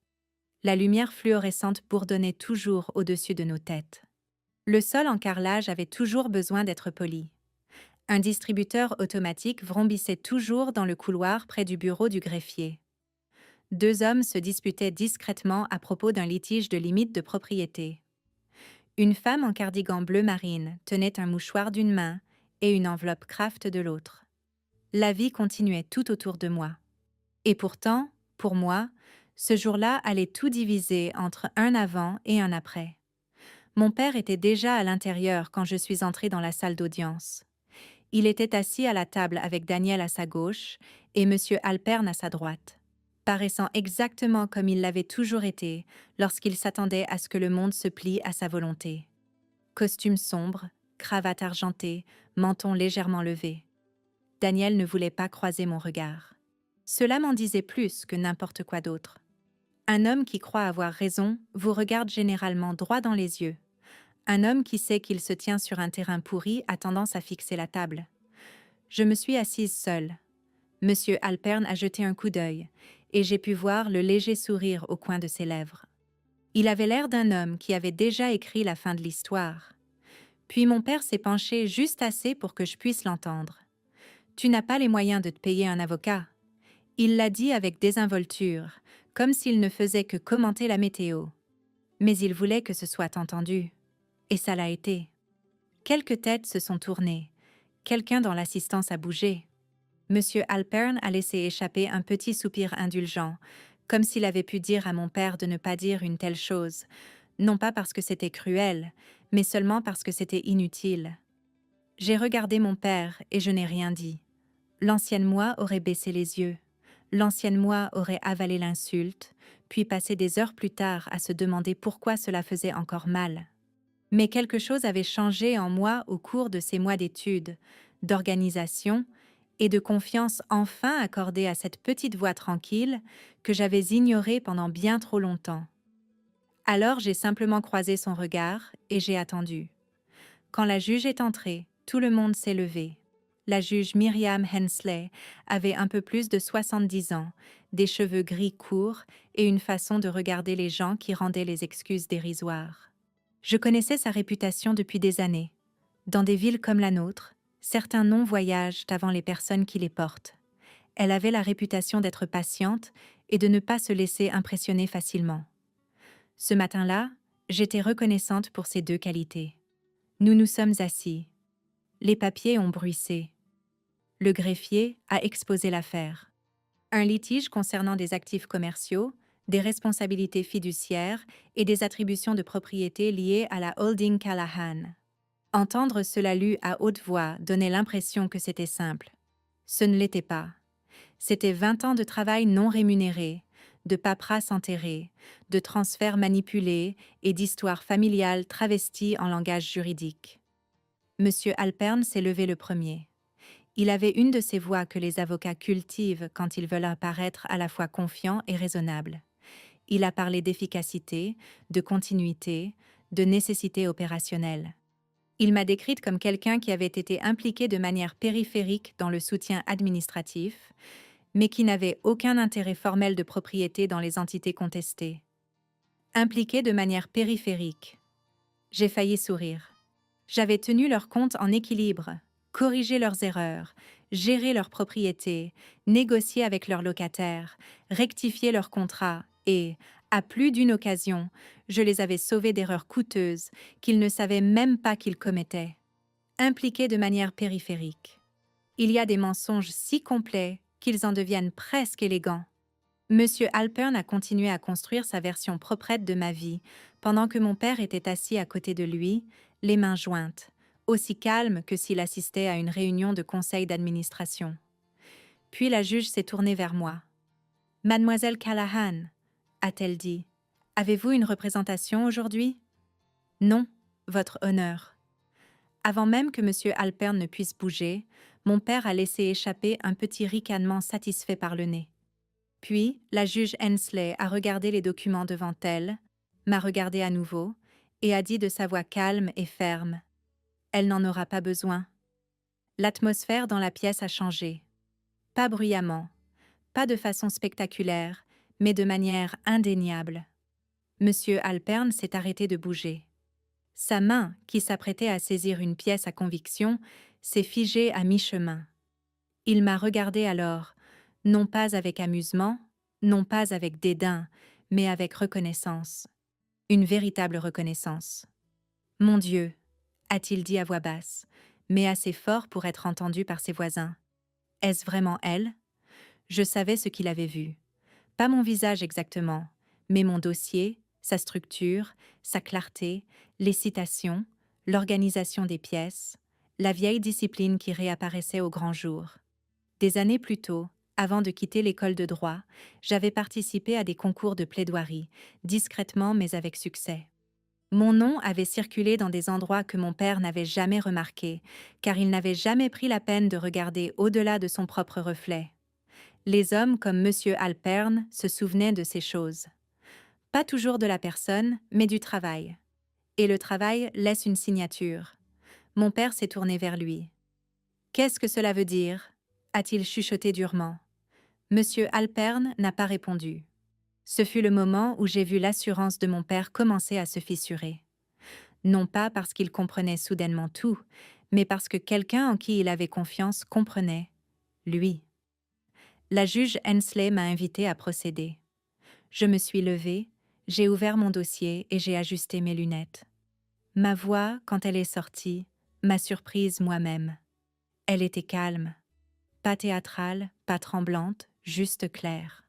La lumière fluorescente bourdonnait toujours au-dessus de nos têtes. Le sol en carrelage avait toujours besoin d'être poli. Un distributeur automatique vrombissait toujours dans le couloir près du bureau du greffier. Deux hommes se disputaient discrètement à propos d'un litige de limite de propriété. Une femme en cardigan bleu marine tenait un mouchoir d'une main et une enveloppe Kraft de l'autre. La vie continuait tout autour de moi. Et pourtant, pour moi, ce jour-là allait tout diviser entre un avant et un après. Mon père était déjà à l'intérieur quand je suis entrée dans la salle d'audience. Il était assis à la table avec Daniel à sa gauche et M. Alpern à sa droite, paraissant exactement comme il l'avait toujours été lorsqu'il s'attendait à ce que le monde se plie à sa volonté. Costume sombre, cravate argentée, menton légèrement levé. Daniel ne voulait pas croiser mon regard. Cela m'en disait plus que n'importe quoi d'autre. Un homme qui croit avoir raison vous regarde généralement droit dans les yeux. Un homme qui sait qu'il se tient sur un terrain pourri a tendance à fixer la table. Je me suis assise seule. Monsieur Alpern a jeté un coup d'œil, et j'ai pu voir le léger sourire au coin de ses lèvres. Il avait l'air d'un homme qui avait déjà écrit la fin de l'histoire. Puis mon père s'est penché juste assez pour que je puisse l'entendre. « Tu n'as pas les moyens de te payer un avocat. » Il l'a dit avec désinvolture, comme s'il ne faisait que commenter la météo. Mais il voulait que ce soit entendu. Et ça l'a été. Quelques têtes se sont tournées. Quelqu'un dans l'assistance a bougé. Monsieur Alpern a laissé échapper un petit soupir indulgent, comme s'il avait pu dire à mon père de ne pas dire une telle chose, non pas parce que c'était cruel, mais seulement parce que c'était inutile. J'ai regardé mon père et je n'ai rien dit. L'ancienne moi aurait baissé les yeux. L'ancienne moi aurait avalé l'insulte, puis passé des heures plus tard à se demander pourquoi cela faisait encore mal. Mais quelque chose avait changé en moi au cours de ces mois d'études, d'organisation et de confiance enfin accordée à cette petite voix tranquille que j'avais ignorée pendant bien trop longtemps. Alors j'ai simplement croisé son regard et j'ai attendu. Quand la juge est entrée, tout le monde s'est levé. La juge Myriam Hensley avait un peu plus de 70 ans, des cheveux gris courts et une façon de regarder les gens qui rendait les excuses dérisoires. Je connaissais sa réputation depuis des années. Dans des villes comme la nôtre, certains noms voyagent avant les personnes qui les portent. Elle avait la réputation d'être patiente et de ne pas se laisser impressionner facilement. Ce matin-là, j'étais reconnaissante pour ces deux qualités. Nous nous sommes assis. Les papiers ont bruissé. Le greffier a exposé l'affaire. Un litige concernant des actifs commerciaux, des responsabilités fiduciaires et des attributions de propriété liées à la holding Callahan. Entendre cela lu à haute voix donnait l'impression que c'était simple. Ce ne l'était pas. C'était 20 ans de travail non rémunéré, de paperasse enterrée, de transferts manipulés et d'histoires familiales travesties en langage juridique. Monsieur Alpern s'est levé le premier. Il avait une de ces voix que les avocats cultivent quand ils veulent apparaître à la fois confiants et raisonnables. Il a parlé d'efficacité, de continuité, de nécessité opérationnelle. Il m'a décrite comme quelqu'un qui avait été impliqué de manière périphérique dans le soutien administratif, mais qui n'avait aucun intérêt formel de propriété dans les entités contestées. Impliqué de manière périphérique. J'ai failli sourire. J'avais tenu leurs comptes en équilibre, corrigé leurs erreurs, géré leurs propriétés, négocié avec leurs locataires, rectifié leurs contrats et, à plus d'une occasion, je les avais sauvés d'erreurs coûteuses qu'ils ne savaient même pas qu'ils commettaient. Impliqués de manière périphérique. Il y a des mensonges si complets qu'ils en deviennent presque élégants. Monsieur Alpern a continué à construire sa version proprette de ma vie, pendant que mon père était assis à côté de lui, les mains jointes, aussi calme que s'il assistait à une réunion de conseil d'administration. Puis la juge s'est tournée vers moi. « Mademoiselle Callahan, » a-t-elle dit, « avez-vous une représentation aujourd'hui ?»« Non, votre honneur. » Avant même que monsieur Alpern ne puisse bouger, mon père a laissé échapper un petit ricanement satisfait par le nez. Puis, la juge Hensley a regardé les documents devant elle, m'a regardé à nouveau, et a dit de sa voix calme et ferme. Elle n'en aura pas besoin. L'atmosphère dans la pièce a changé. Pas bruyamment, pas de façon spectaculaire, mais de manière indéniable. Monsieur Alpern s'est arrêté de bouger. Sa main, qui s'apprêtait à saisir une pièce à conviction, s'est figée à mi-chemin. Il m'a regardé alors, non pas avec amusement, non pas avec dédain, mais avec reconnaissance. Une véritable reconnaissance. « Mon Dieu !» a-t-il dit à voix basse, mais assez fort pour être entendu par ses voisins. « Est-ce vraiment elle ?» Je savais ce qu'il avait vu. Pas mon visage exactement, mais mon dossier, sa structure, sa clarté, les citations, l'organisation des pièces, la vieille discipline qui réapparaissait au grand jour. Des années plus tôt, avant de quitter l'école de droit, j'avais participé à des concours de plaidoirie, discrètement mais avec succès. Mon nom avait circulé dans des endroits que mon père n'avait jamais remarqués, car il n'avait jamais pris la peine de regarder au-delà de son propre reflet. Les hommes comme monsieur Alpern se souvenaient de ces choses. Pas toujours de la personne, mais du travail. Et le travail laisse une signature. Mon père s'est tourné vers lui. « Qu'est-ce que cela veut dire ?» a-t-il chuchoté durement. Monsieur Alpern n'a pas répondu. Ce fut le moment où j'ai vu l'assurance de mon père commencer à se fissurer. Non pas parce qu'il comprenait soudainement tout, mais parce que quelqu'un en qui il avait confiance comprenait, lui. La juge Hensley m'a invité à procéder. Je me suis levée, j'ai ouvert mon dossier et j'ai ajusté mes lunettes. Ma voix, quand elle est sortie, m'a surprise moi-même. Elle était calme. Pas théâtrale, pas tremblante, juste claire.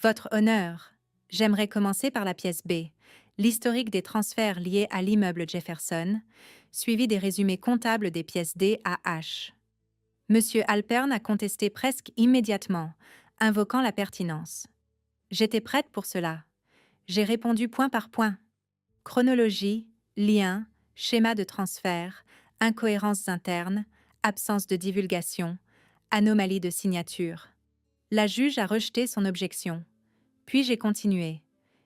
Votre honneur, j'aimerais commencer par la pièce B, l'historique des transferts liés à l'immeuble Jefferson, suivi des résumés comptables des pièces D à H. Monsieur Alpern a contesté presque immédiatement, invoquant la pertinence. J'étais prête pour cela. J'ai répondu point par point. Chronologie, lien, schéma de transfert, incohérences internes, absence de divulgation, anomalie de signature. La juge a rejeté son objection. Puis j'ai continué.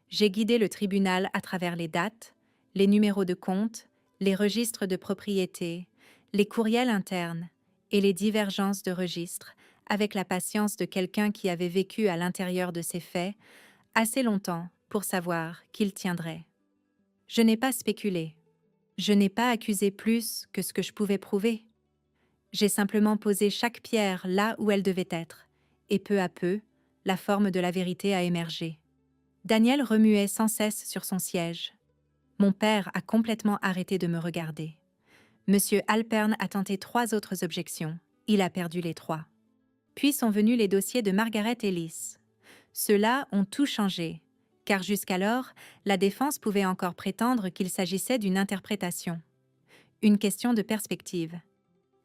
J'ai guidé le tribunal à travers les dates, les numéros de compte, les registres de propriété, les courriels internes et les divergences de registres, avec la patience de quelqu'un qui avait vécu à l'intérieur de ces faits assez longtemps pour savoir qu'il tiendrait. Je n'ai pas spéculé. Je n'ai pas accusé plus que ce que je pouvais prouver. J'ai simplement posé chaque pierre là où elle devait être, et peu à peu, la forme de la vérité a émergé. Daniel remuait sans cesse sur son siège. Mon père a complètement arrêté de me regarder. Monsieur Alpern a tenté 3 autres objections. Il a perdu les 3. Puis sont venus les dossiers de Margaret Ellis. Ceux-là ont tout changé, car jusqu'alors, la défense pouvait encore prétendre qu'il s'agissait d'une interprétation. Une question de perspective.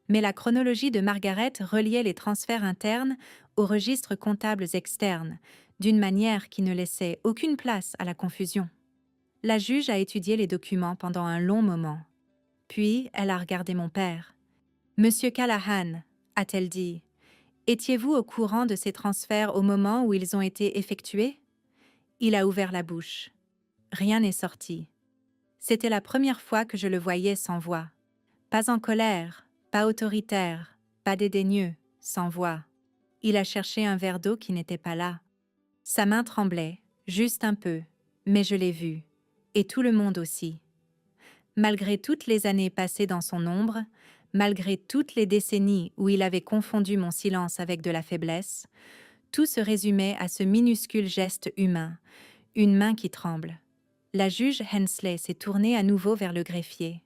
Mais la chronologie de Margaret reliait les transferts internes aux registres comptables externes, d'une manière qui ne laissait aucune place à la confusion. La juge a étudié les documents pendant un long moment. Puis, elle a regardé mon père. « Monsieur Callahan, a-t-elle dit, étiez-vous au courant de ces transferts au moment où ils ont été effectués ?» Il a ouvert la bouche. Rien n'est sorti. C'était la première fois que je le voyais sans voix. Pas en colère, pas autoritaire, pas dédaigneux, sans voix. Il a cherché un verre d'eau qui n'était pas là. Sa main tremblait, juste un peu, mais je l'ai vu. Et tout le monde aussi. Malgré toutes les années passées dans son ombre, malgré toutes les décennies où il avait confondu mon silence avec de la faiblesse, tout se résumait à ce minuscule geste humain, une main qui tremble. La juge Hensley s'est tournée à nouveau vers le greffier.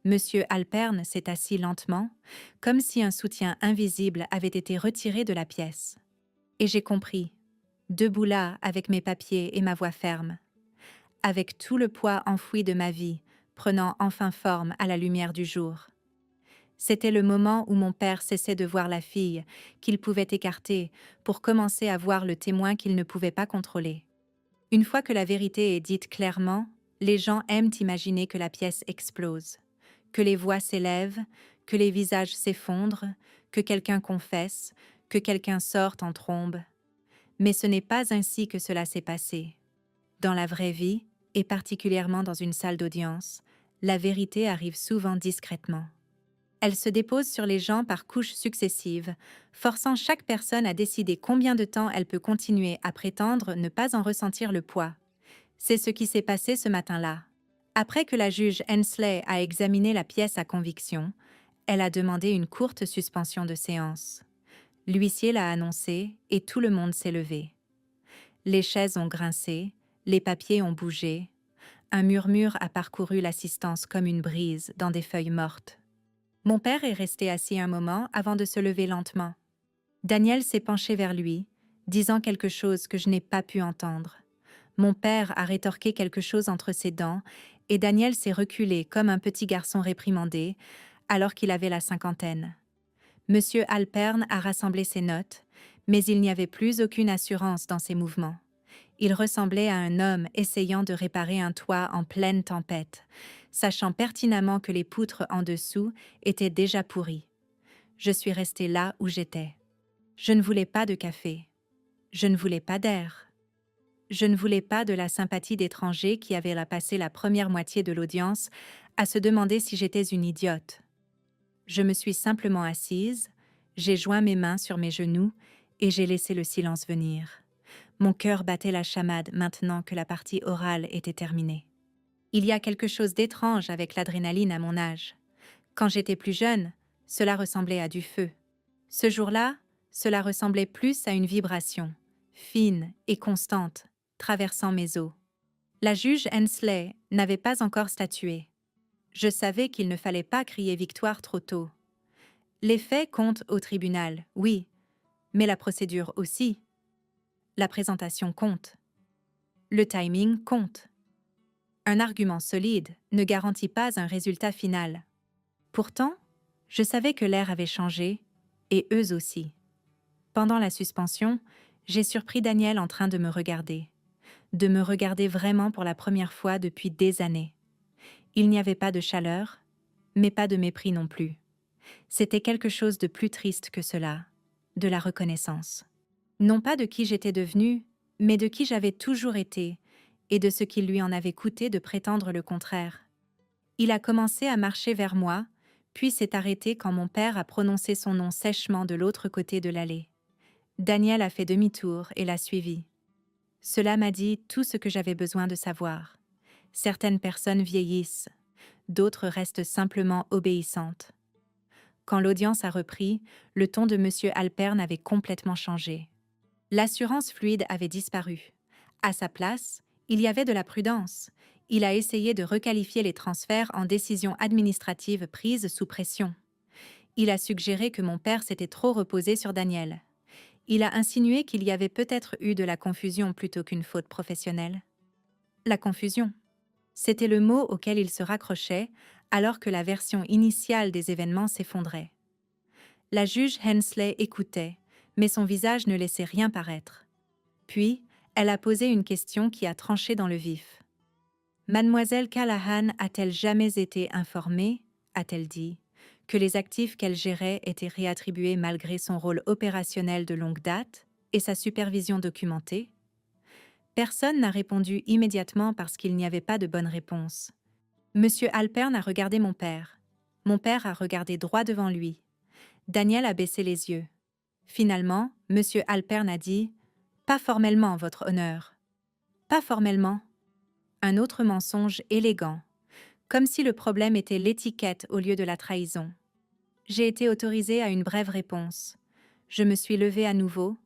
Monsieur Alpern s'est assis lentement, comme si un soutien invisible avait été retiré de la pièce. Et j'ai compris, debout là avec mes papiers et ma voix ferme, avec tout le poids enfoui de ma vie, prenant enfin forme à la lumière du jour. C'était le moment où mon père cessait de voir la fille qu'il pouvait écarter pour commencer à voir le témoin qu'il ne pouvait pas contrôler. Une fois que la vérité est dite clairement, les gens aiment imaginer que la pièce explose, que les voix s'élèvent, que les visages s'effondrent, que quelqu'un confesse, que quelqu'un sorte en trombe. Mais ce n'est pas ainsi que cela s'est passé. Dans la vraie vie, et particulièrement dans une salle d'audience, la vérité arrive souvent discrètement. Elle se dépose sur les gens par couches successives, forçant chaque personne à décider combien de temps elle peut continuer à prétendre ne pas en ressentir le poids. C'est ce qui s'est passé ce matin-là. Après que la juge Hensley a examiné la pièce à conviction, elle a demandé une courte suspension de séance. L'huissier l'a annoncé et tout le monde s'est levé. Les chaises ont grincé, les papiers ont bougé. Un murmure a parcouru l'assistance comme une brise dans des feuilles mortes. Mon père est resté assis un moment avant de se lever lentement. Daniel s'est penché vers lui, disant quelque chose que je n'ai pas pu entendre. Mon père a rétorqué quelque chose entre ses dents et Daniel s'est reculé comme un petit garçon réprimandé, alors qu'il avait la 50aine. Monsieur Alpern a rassemblé ses notes, mais il n'y avait plus aucune assurance dans ses mouvements. Il ressemblait à un homme essayant de réparer un toit en pleine tempête, sachant pertinemment que les poutres en dessous étaient déjà pourries. Je suis restée là où j'étais. Je ne voulais pas de café. Je ne voulais pas d'air. Je ne voulais pas de la sympathie d'étrangers qui avaient passé la première moitié de l'audience à se demander si j'étais une idiote. Je me suis simplement assise, j'ai joint mes mains sur mes genoux et j'ai laissé le silence venir. Mon cœur battait la chamade maintenant que la partie orale était terminée. Il y a quelque chose d'étrange avec l'adrénaline à mon âge. Quand j'étais plus jeune, cela ressemblait à du feu. Ce jour-là, cela ressemblait plus à une vibration, fine et constante, traversant mes os. La juge Hensley n'avait pas encore statué. Je savais qu'il ne fallait pas crier victoire trop tôt. Les faits comptent au tribunal, oui, mais la procédure aussi. La présentation compte. Le timing compte. Un argument solide ne garantit pas un résultat final. Pourtant, je savais que l'air avait changé, et eux aussi. Pendant la suspension, j'ai surpris Daniel en train de me regarder vraiment pour la première fois depuis des années. Il n'y avait pas de chaleur, mais pas de mépris non plus. C'était quelque chose de plus triste que cela, de la reconnaissance. Non pas de qui j'étais devenue, mais de qui j'avais toujours été, et de ce qu'il lui en avait coûté de prétendre le contraire. Il a commencé à marcher vers moi, puis s'est arrêté quand mon père a prononcé son nom sèchement de l'autre côté de l'allée. Daniel a fait demi-tour et l'a suivi. Cela m'a dit tout ce que j'avais besoin de savoir. Certaines personnes vieillissent, d'autres restent simplement obéissantes. Quand l'audience a repris, le ton de M. Alpern avait complètement changé. L'assurance fluide avait disparu. À sa place, il y avait de la prudence. Il a essayé de requalifier les transferts en décisions administratives prises sous pression. Il a suggéré que mon père s'était trop reposé sur Daniel. Il a insinué qu'il y avait peut-être eu de la confusion plutôt qu'une faute professionnelle. La confusion. C'était le mot auquel il se raccrochait alors que la version initiale des événements s'effondrait. La juge Hensley écoutait, mais son visage ne laissait rien paraître. Puis, elle a posé une question qui a tranché dans le vif. « Mademoiselle Callahan a-t-elle jamais été informée, a-t-elle dit, que les actifs qu'elle gérait étaient réattribués malgré son rôle opérationnel de longue date et sa supervision documentée ?» Personne n'a répondu immédiatement parce qu'il n'y avait pas de bonne réponse. Monsieur Alpern a regardé mon père. Mon père a regardé droit devant lui. Daniel a baissé les yeux. Finalement, Monsieur Alpern a dit « Pas formellement, votre honneur. »« Pas formellement ?» Un autre mensonge élégant, comme si le problème était l'étiquette au lieu de la trahison. J'ai été autorisée à une brève réponse. Je me suis levée à nouveau,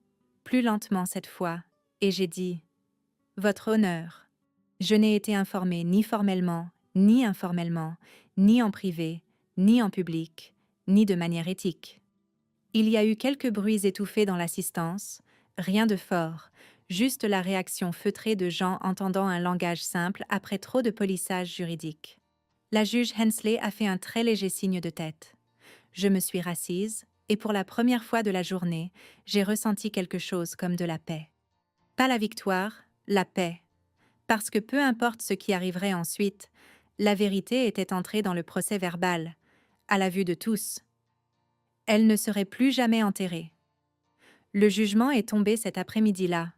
plus lentement cette fois, et j'ai dit « Votre honneur. » Je n'ai été informée ni formellement, ni informellement, ni en privé, ni en public, ni de manière éthique. Il y a eu quelques bruits étouffés dans l'assistance, rien de fort, juste la réaction feutrée de gens entendant un langage simple après trop de polissage juridique. La juge Hensley a fait un très léger signe de tête. Je me suis rassise, et pour la première fois de la journée, j'ai ressenti quelque chose comme de la paix. Pas la victoire, la paix. Parce que peu importe ce qui arriverait ensuite, la vérité était entrée dans le procès verbal, à la vue de tous. Elle ne serait plus jamais enterrée. Le jugement est tombé cet après-midi-là.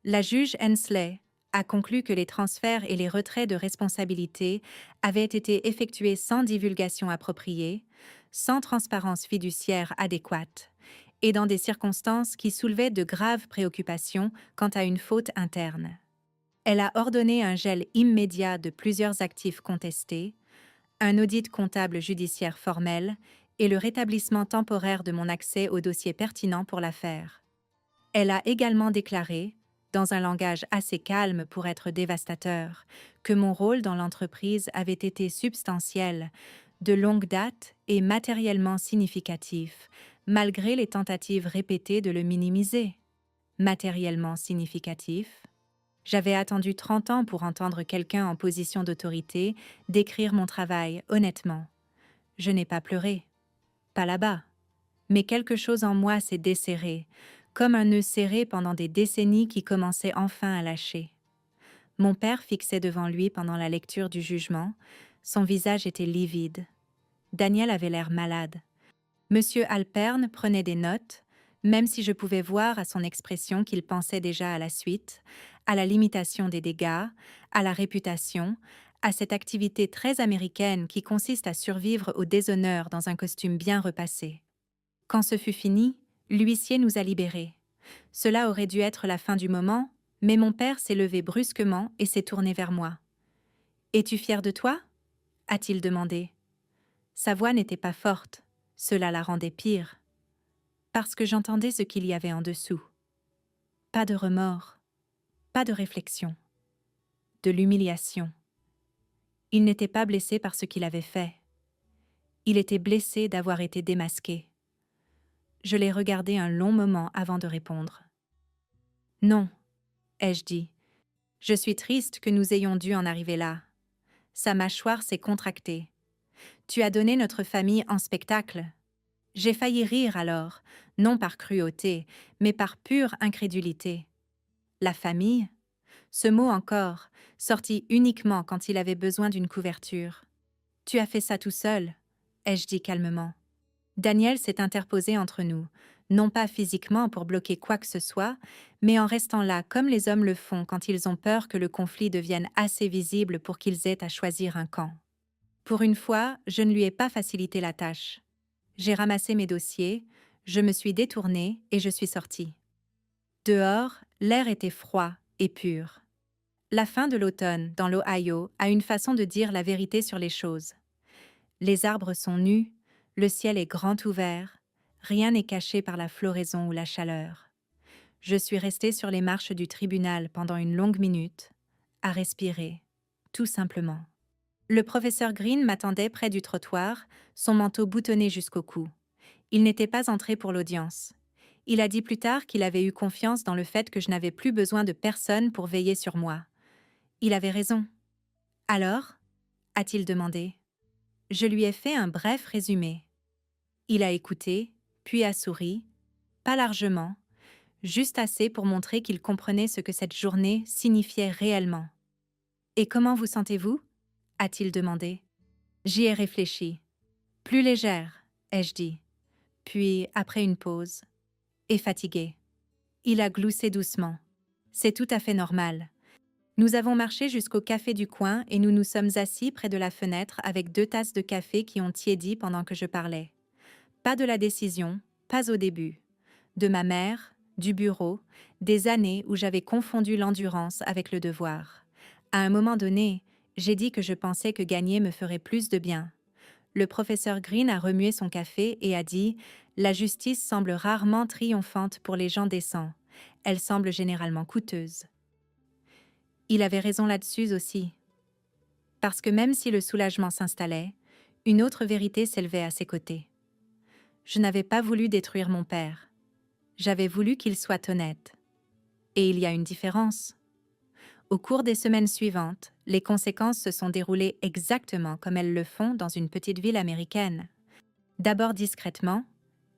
La juge Hensley a conclu que les transferts et les retraits de responsabilité avaient été effectués sans divulgation appropriée, sans transparence fiduciaire adéquate, et dans des circonstances qui soulevaient de graves préoccupations quant à une faute interne. Elle a ordonné un gel immédiat de plusieurs actifs contestés, un audit comptable judiciaire formel et le rétablissement temporaire de mon accès aux dossiers pertinents pour l'affaire. Elle a également déclaré, dans un langage assez calme pour être dévastateur, que mon rôle dans l'entreprise avait été substantiel, de longue date et matériellement significatif, malgré les tentatives répétées de le minimiser. Matériellement significatif. J'avais attendu 30 ans pour entendre quelqu'un en position d'autorité décrire mon travail honnêtement. Je n'ai pas pleuré. Pas là-bas. Mais quelque chose en moi s'est desserré, comme un nœud serré pendant des décennies qui commençait enfin à lâcher. Mon père fixait devant lui pendant la lecture du jugement. Son visage était livide. Daniel avait l'air malade. Monsieur Alpern prenait des notes, même si je pouvais voir à son expression qu'il pensait déjà à la suite, à la limitation des dégâts, à la réputation, à cette activité très américaine qui consiste à survivre au déshonneur dans un costume bien repassé. Quand ce fut fini, l'huissier nous a libérés. Cela aurait dû être la fin du moment, mais mon père s'est levé brusquement et s'est tourné vers moi. « Es-tu fier de toi » a-t-il demandé. Sa voix n'était pas forte, cela la rendait pire. Parce que j'entendais ce qu'il y avait en dessous. Pas de remords, pas de réflexion, de l'humiliation. Il n'était pas blessé par ce qu'il avait fait. Il était blessé d'avoir été démasqué. Je l'ai regardé un long moment avant de répondre. « Non », ai-je dit. « Je suis triste que nous ayons dû en arriver là. » Sa mâchoire s'est contractée. « Tu as donné notre famille en spectacle. » J'ai failli rire alors, non par cruauté, mais par pure incrédulité. La famille ? Ce mot encore, sorti uniquement quand il avait besoin d'une couverture. « Tu as fait ça tout seul », ai-je dit calmement. Daniel s'est interposé entre nous, non pas physiquement pour bloquer quoi que ce soit, mais en restant là comme les hommes le font quand ils ont peur que le conflit devienne assez visible pour qu'ils aient à choisir un camp. « Pour une fois, je ne lui ai pas facilité la tâche. J'ai ramassé mes dossiers, je me suis détournée et je suis sortie. Dehors, l'air était froid et pur. La fin de l'automne, dans l'Ohio, a une façon de dire la vérité sur les choses. Les arbres sont nus, le ciel est grand ouvert, rien n'est caché par la floraison ou la chaleur. Je suis restée sur les marches du tribunal pendant une longue minute, à respirer, tout simplement. Le professeur Green m'attendait près du trottoir, son manteau boutonné jusqu'au cou. Il n'était pas entré pour l'audience. Il a dit plus tard qu'il avait eu confiance dans le fait que je n'avais plus besoin de personne pour veiller sur moi. Il avait raison. Alors ? A-t-il demandé. Je lui ai fait un bref résumé. Il a écouté, puis a souri, pas largement, juste assez pour montrer qu'il comprenait ce que cette journée signifiait réellement. « Et comment vous sentez-vous » a-t-il demandé. J'y ai réfléchi. « Plus légère » ai-je dit. Puis, après une pause, « et fatiguée ». Il a gloussé doucement. « C'est tout à fait normal. » Nous avons marché jusqu'au café du coin et nous nous sommes assis près de la fenêtre avec 2 tasses de café qui ont tiédi pendant que je parlais. Pas de la décision, pas au début. De ma mère, du bureau, des années où j'avais confondu l'endurance avec le devoir. À un moment donné, j'ai dit que je pensais que gagner me ferait plus de bien. Le professeur Green a remué son café et a dit « La justice semble rarement triomphante pour les gens décents. Elle semble généralement coûteuse. » Il avait raison là-dessus aussi. Parce que même si le soulagement s'installait, une autre vérité s'élevait à ses côtés. Je n'avais pas voulu détruire mon père. J'avais voulu qu'il soit honnête. Et il y a une différence. Au cours des semaines suivantes, les conséquences se sont déroulées exactement comme elles le font dans une petite ville américaine. D'abord discrètement,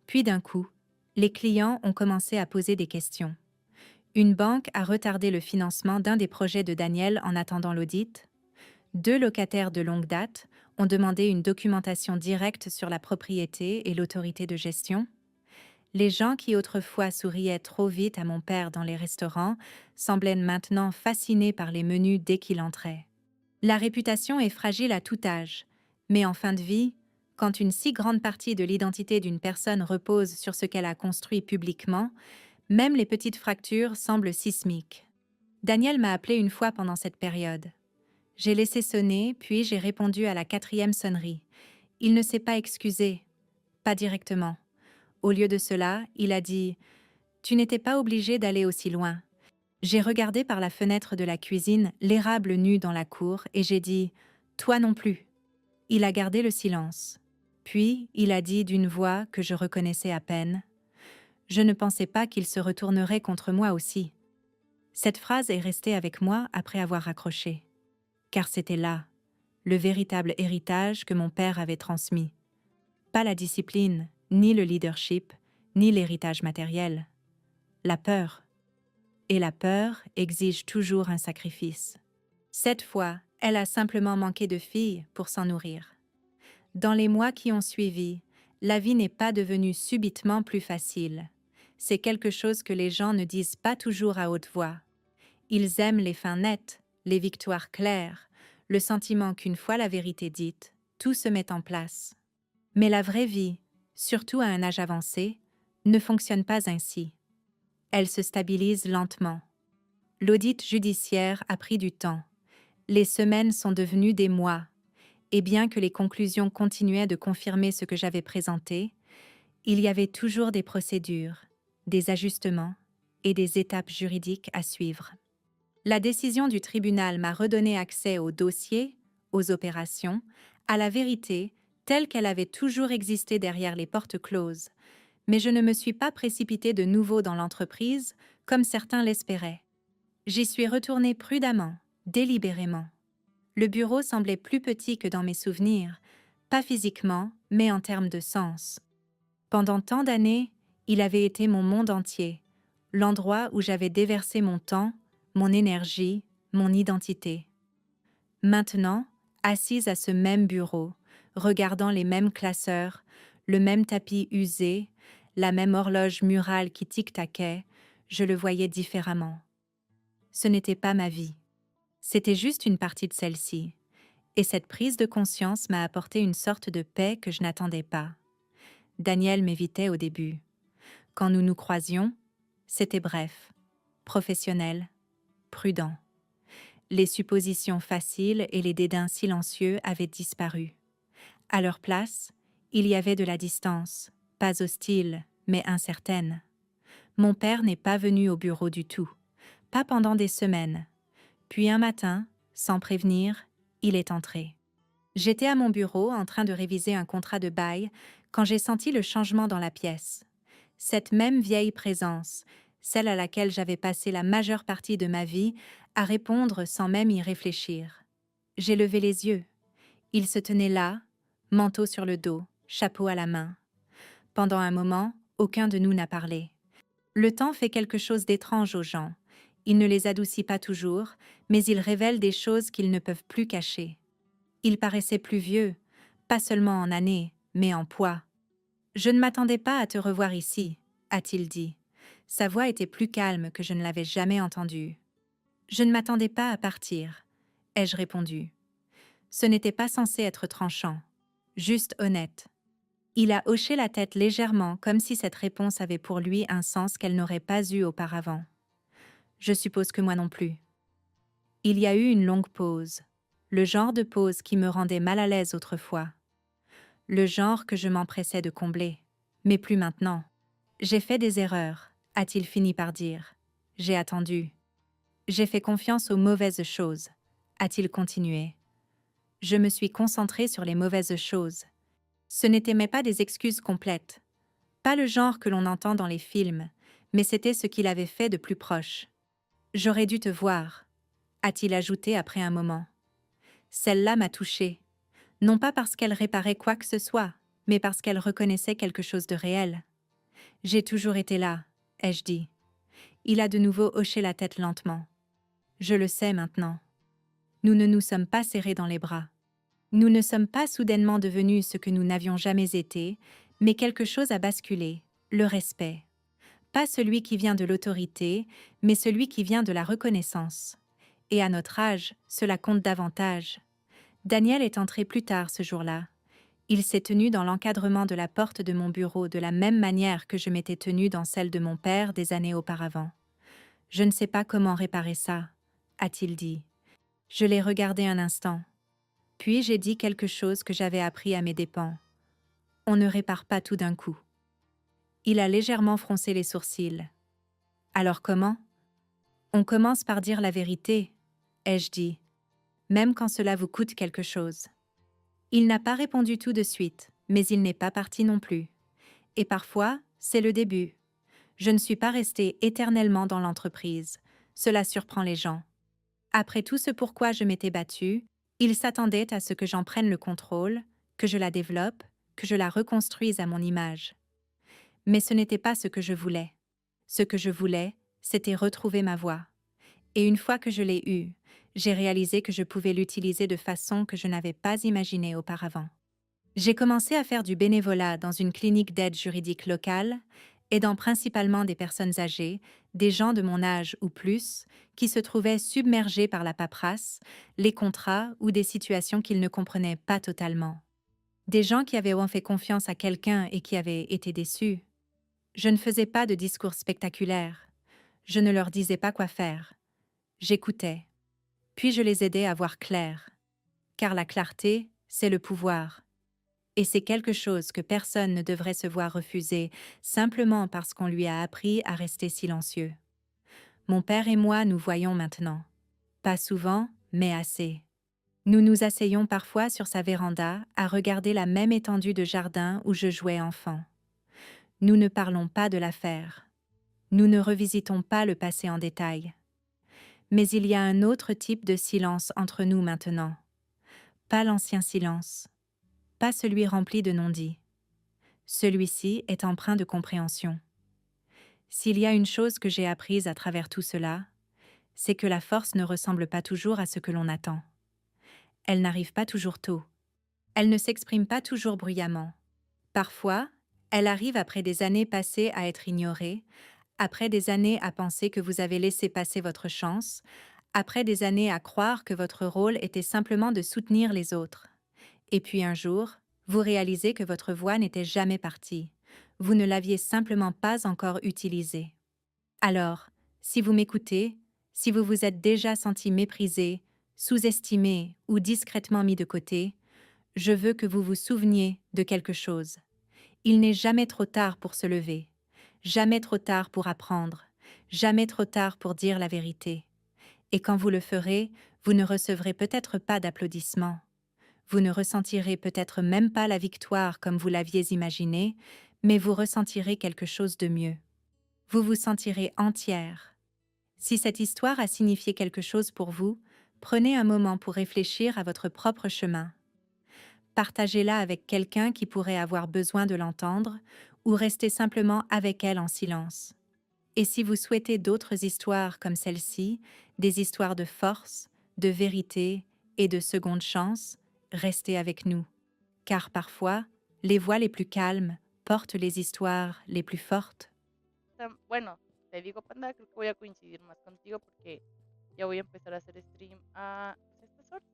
puis d'un coup, les clients ont commencé à poser des questions. Une banque a retardé le financement d'un des projets de Daniel en attendant l'audit. 2 locataires de longue date ont demandé une documentation directe sur la propriété et l'autorité de gestion. Les gens qui autrefois souriaient trop vite à mon père dans les restaurants semblaient maintenant fascinés par les menus dès qu'il entrait. La réputation est fragile à tout âge, mais en fin de vie, quand une si grande partie de l'identité d'une personne repose sur ce qu'elle a construit publiquement, même les petites fractures semblent sismiques. Daniel m'a appelé une fois pendant cette période. J'ai laissé sonner, puis j'ai répondu à la 4e sonnerie. Il ne s'est pas excusé, pas directement. Au lieu de cela, il a dit « Tu n'étais pas obligé d'aller aussi loin. » J'ai regardé par la fenêtre de la cuisine l'érable nu dans la cour et j'ai dit « Toi non plus. » Il a gardé le silence. Puis, il a dit d'une voix que je reconnaissais à peine « Je ne pensais pas qu'il se retournerait contre moi aussi. » Cette phrase est restée avec moi après avoir raccroché. Car c'était là, le véritable héritage que mon père avait transmis. Pas la discipline, ni le leadership, ni l'héritage matériel. La peur. Et la peur exige toujours un sacrifice. Cette fois, elle a simplement manqué de filles pour s'en nourrir. Dans les mois qui ont suivi, la vie n'est pas devenue subitement plus facile. C'est quelque chose que les gens ne disent pas toujours à haute voix. Ils aiment les fins nettes, les victoires claires, le sentiment qu'une fois la vérité dite, tout se met en place. Mais la vraie vie, surtout à un âge avancé, ne fonctionne pas ainsi. Elle se stabilise lentement. L'audit judiciaire a pris du temps. Les semaines sont devenues des mois. Et bien que les conclusions continuaient de confirmer ce que j'avais présenté, il y avait toujours des procédures, des ajustements et des étapes juridiques à suivre. La décision du tribunal m'a redonné accès au dossier, aux opérations, à la vérité, telle qu'elle avait toujours existé derrière les portes closes, mais je ne me suis pas précipitée de nouveau dans l'entreprise, comme certains l'espéraient. J'y suis retournée prudemment, délibérément. Le bureau semblait plus petit que dans mes souvenirs, pas physiquement, mais en termes de sens. Pendant tant d'années, il avait été mon monde entier, l'endroit où j'avais déversé mon temps, mon énergie, mon identité. Maintenant, assise à ce même bureau, regardant les mêmes classeurs, le même tapis usé, la même horloge murale qui tic-taquait, je le voyais différemment. Ce n'était pas ma vie. C'était juste une partie de celle-ci. Et cette prise de conscience m'a apporté une sorte de paix que je n'attendais pas. Daniel m'évitait au début. Quand nous nous croisions, c'était bref, professionnel, prudent. Les suppositions faciles et les dédains silencieux avaient disparu. À leur place, il y avait de la distance, pas hostile, mais incertaine. Mon père n'est pas venu au bureau du tout, pas pendant des semaines. Puis un matin, sans prévenir, il est entré. J'étais à mon bureau en train de réviser un contrat de bail quand j'ai senti le changement dans la pièce. Cette même vieille présence, celle à laquelle j'avais passé la majeure partie de ma vie, à répondre sans même y réfléchir. J'ai levé les yeux. Il se tenait là, manteau sur le dos, chapeau à la main. Pendant un moment, aucun de nous n'a parlé. Le temps fait quelque chose d'étrange aux gens. Il ne les adoucit pas toujours, mais il révèle des choses qu'ils ne peuvent plus cacher. Il paraissait plus vieux, pas seulement en années, mais en poids. « Je ne m'attendais pas à te revoir ici », a-t-il dit. Sa voix était plus calme que je ne l'avais jamais entendue. « Je ne m'attendais pas à partir », ai-je répondu. Ce n'était pas censé être tranchant, juste honnête. Il a hoché la tête légèrement comme si cette réponse avait pour lui un sens qu'elle n'aurait pas eu auparavant. Je suppose que moi non plus. Il y a eu une longue pause, le genre de pause qui me rendait mal à l'aise autrefois. Le genre que je m'empressais de combler, mais plus maintenant. J'ai fait des erreurs, a-t-il fini par dire. J'ai attendu. J'ai fait confiance aux mauvaises choses, a-t-il continué. Je me suis concentré sur les mauvaises choses. Ce n'étaient même pas des excuses complètes. Pas le genre que l'on entend dans les films, mais c'était ce qu'il avait fait de plus proche. J'aurais dû te voir, a-t-il ajouté après un moment. Celle-là m'a touchée. Non pas parce qu'elle réparait quoi que ce soit, mais parce qu'elle reconnaissait quelque chose de réel. J'ai toujours été là, ai-je dit. Il a de nouveau hoché la tête lentement. Je le sais maintenant. Nous ne nous sommes pas serrés dans les bras. Nous ne sommes pas soudainement devenus ce que nous n'avions jamais été, mais quelque chose a basculé, le respect. Pas celui qui vient de l'autorité, mais celui qui vient de la reconnaissance. Et à notre âge, cela compte davantage. Daniel est entré plus tard ce jour-là. Il s'est tenu dans l'encadrement de la porte de mon bureau de la même manière que je m'étais tenue dans celle de mon père des années auparavant. « Je ne sais pas comment réparer ça », a-t-il dit. Je l'ai regardé un instant. Puis j'ai dit quelque chose que j'avais appris à mes dépens. « On ne répare pas tout d'un coup. » Il a légèrement froncé les sourcils. « Alors comment ?»« On commence par dire la vérité, » ai-je dit, « même quand cela vous coûte quelque chose. » Il n'a pas répondu tout de suite, mais il n'est pas parti non plus. Et parfois, c'est le début. Je ne suis pas restée éternellement dans l'entreprise. Cela surprend les gens. Après tout ce pourquoi je m'étais battue, ils s'attendaient à ce que j'en prenne le contrôle, que je la développe, que je la reconstruise à mon image. Mais ce n'était pas ce que je voulais. Ce que je voulais, c'était retrouver ma voix. Et une fois que je l'ai eue, j'ai réalisé que je pouvais l'utiliser de façon que je n'avais pas imaginée auparavant. J'ai commencé à faire du bénévolat dans une clinique d'aide juridique locale, aidant principalement des personnes âgées, des gens de mon âge ou plus, qui se trouvaient submergés par la paperasse, les contrats ou des situations qu'ils ne comprenaient pas totalement. Des gens qui avaient fait confiance à quelqu'un et qui avaient été déçus. Je ne faisais pas de discours spectaculaires. Je ne leur disais pas quoi faire. J'écoutais. Puis je les aidais à voir clair. Car la clarté, c'est le pouvoir. Et c'est quelque chose que personne ne devrait se voir refuser simplement parce qu'on lui a appris à rester silencieux. Mon père et moi nous voyons maintenant. Pas souvent, mais assez. Nous nous asseyons parfois sur sa véranda à regarder la même étendue de jardin où je jouais enfant. Nous ne parlons pas de l'affaire. Nous ne revisitons pas le passé en détail. Mais il y a un autre type de silence entre nous maintenant. Pas l'ancien silence. Pas celui rempli de non-dits. Celui-ci est empreint de compréhension. S'il y a une chose que j'ai apprise à travers tout cela, c'est que la force ne ressemble pas toujours à ce que l'on attend. Elle n'arrive pas toujours tôt. Elle ne s'exprime pas toujours bruyamment. Parfois, elle arrive après des années passées à être ignorée, après des années à penser que vous avez laissé passer votre chance, Après des années à croire que votre rôle était simplement de soutenir les autres. Et puis un jour, vous réalisez que votre voix n'était jamais partie. Vous ne l'aviez simplement pas encore utilisée. Alors, si vous m'écoutez, si vous vous êtes déjà senti méprisé, sous-estimé ou discrètement mis de côté, je veux que vous vous souveniez de quelque chose. Il n'est jamais trop tard pour se lever, jamais trop tard pour apprendre, jamais trop tard pour dire la vérité. Et quand vous le ferez, vous ne recevrez peut-être pas d'applaudissements. Vous ne ressentirez peut-être même pas la victoire comme vous l'aviez imaginé, mais vous ressentirez quelque chose de mieux. Vous vous sentirez entière. Si cette histoire a signifié quelque chose pour vous, prenez un moment pour réfléchir à votre propre chemin. Partagez-la avec quelqu'un qui pourrait avoir besoin de l'entendre, ou restez simplement avec elle en silence. Et si vous souhaitez d'autres histoires comme celle-ci, des histoires de force, de vérité et de seconde chance, restez avec nous. Car parfois, les voix les plus calmes portent les histoires les plus fortes. Bueno, te digo, Panda, creo que voy a coincidir más contigo porque ya voy a empezar a hacer stream a pues, estas horas.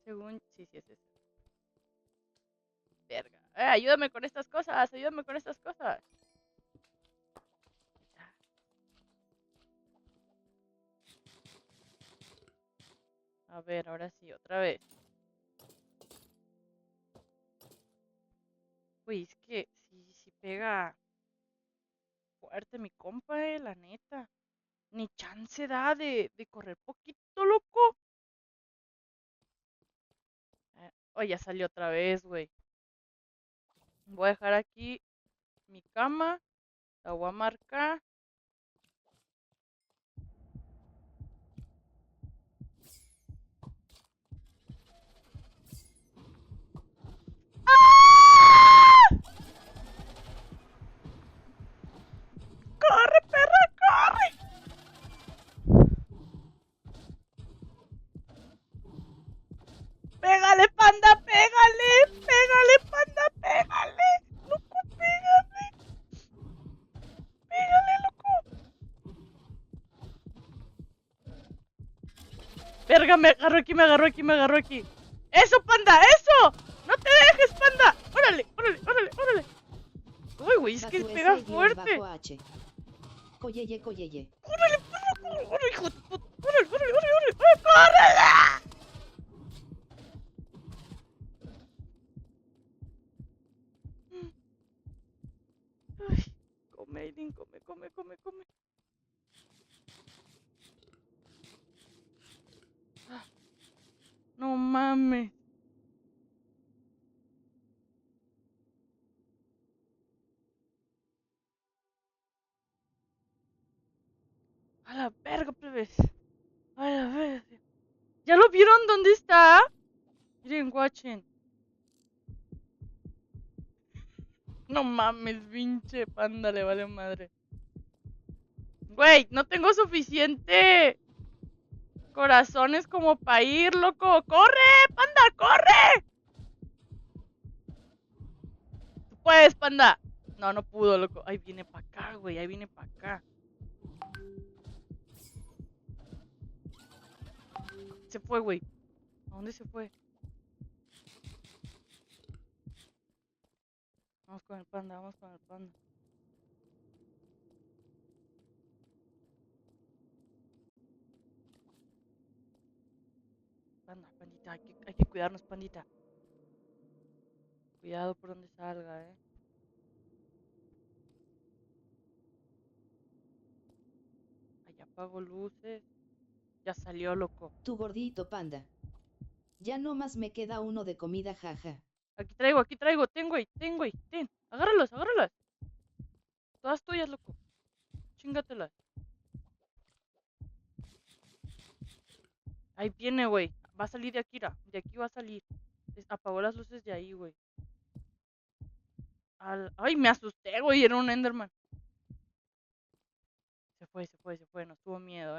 Según, sí, sí es eso. Verga. Ayúdame con estas cosas, ayúdame con estas cosas. A ver, ahora sí, otra vez. Uy, es que sí pega fuerte mi compa, la neta. Ni chance da de correr poquito, loco. Oh, ya salió otra vez, güey. Voy a dejar aquí mi cama. La voy a marcar. ¡Ah! ¡Corre, perra, corre! ¡Pégale, panda, pégale! ¡Pégale, panda, pégale! ¡Loco, pégale! ¡Pégale, loco! Verga, me agarró aquí, me agarró aquí, me agarró aquí. ¡Eso, panda, eso! ¡No te dejes, panda! ¡Órale, órale, órale, órale! Uy, güey, es que pega fuerte. Coyeye, coyeye. ¡Órale, panda! ¡Órale, hijo de puta! ¡Órale, órale, órale, órale! ¡Córrele! Ay, come, Aiden, come, come, come, come. No mames. A la verga, plebes. A la verga. ¿Ya lo vieron dónde está? Miren, watchen. No mames, pinche panda, le vale madre. Güey, no tengo suficiente corazones como para ir, loco. ¡Corre, panda, corre! Tú puedes, panda. No, no pudo, loco. Ahí viene para acá, güey. Ahí viene para acá. Se fue, güey. ¿A dónde se fue? Vamos con el panda, vamos con el panda. Panda, pandita, hay que cuidarnos, pandita. Cuidado por donde salga, Allá apago luces. Ya salió, loco. Tu gordito panda. Ya no más me queda uno de comida, jaja. Aquí traigo. Ten, güey, ten. Agárralas, agárralas. Todas tuyas, loco. Chingatelas. Ahí viene, güey. Va a salir de aquí, de aquí va a salir. Apagó las luces de ahí, güey. Ay, me asusté, güey. Era un Enderman. Se fue, se fue, se fue. Nos tuvo miedo,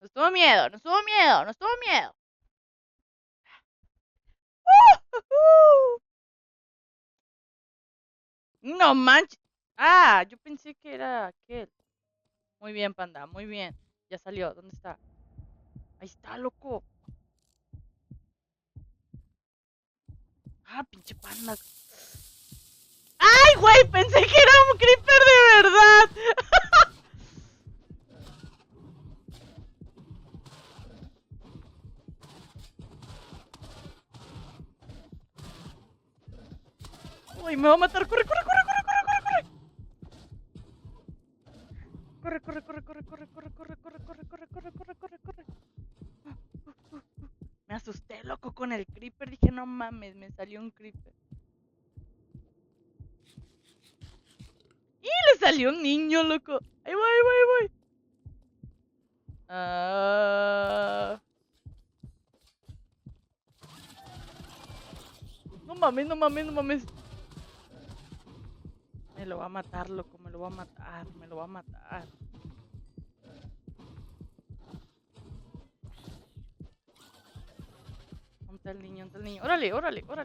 Nos tuvo miedo, nos tuvo miedo, nos tuvo miedo. No manches. Ah, yo pensé que era aquel. Muy bien, panda, muy bien. Ya salió, ¿dónde está? Ahí está, loco. Ah, pinche panda. ¡Ay, güey! Pensé que era un creeper de verdad. Uy, me va a matar. Corre, corre, corre, corre, corre, corre, corre. Corre, corre, corre, corre, corre, corre, corre, corre, corre, corre, corre, corre, corre, corre. Me asusté, loco, con el creeper. Dije, no mames, me salió un creeper. ¡Y le salió un niño, loco! Ahí voy, ahí voy, ahí voy. Ah... No mames, no mames, no mames. Me lo va a matar, loco, me lo va a matar, me lo va a matar. ¿Dónde está el niño? ¿Dónde está el niño? Órale, órale, órale.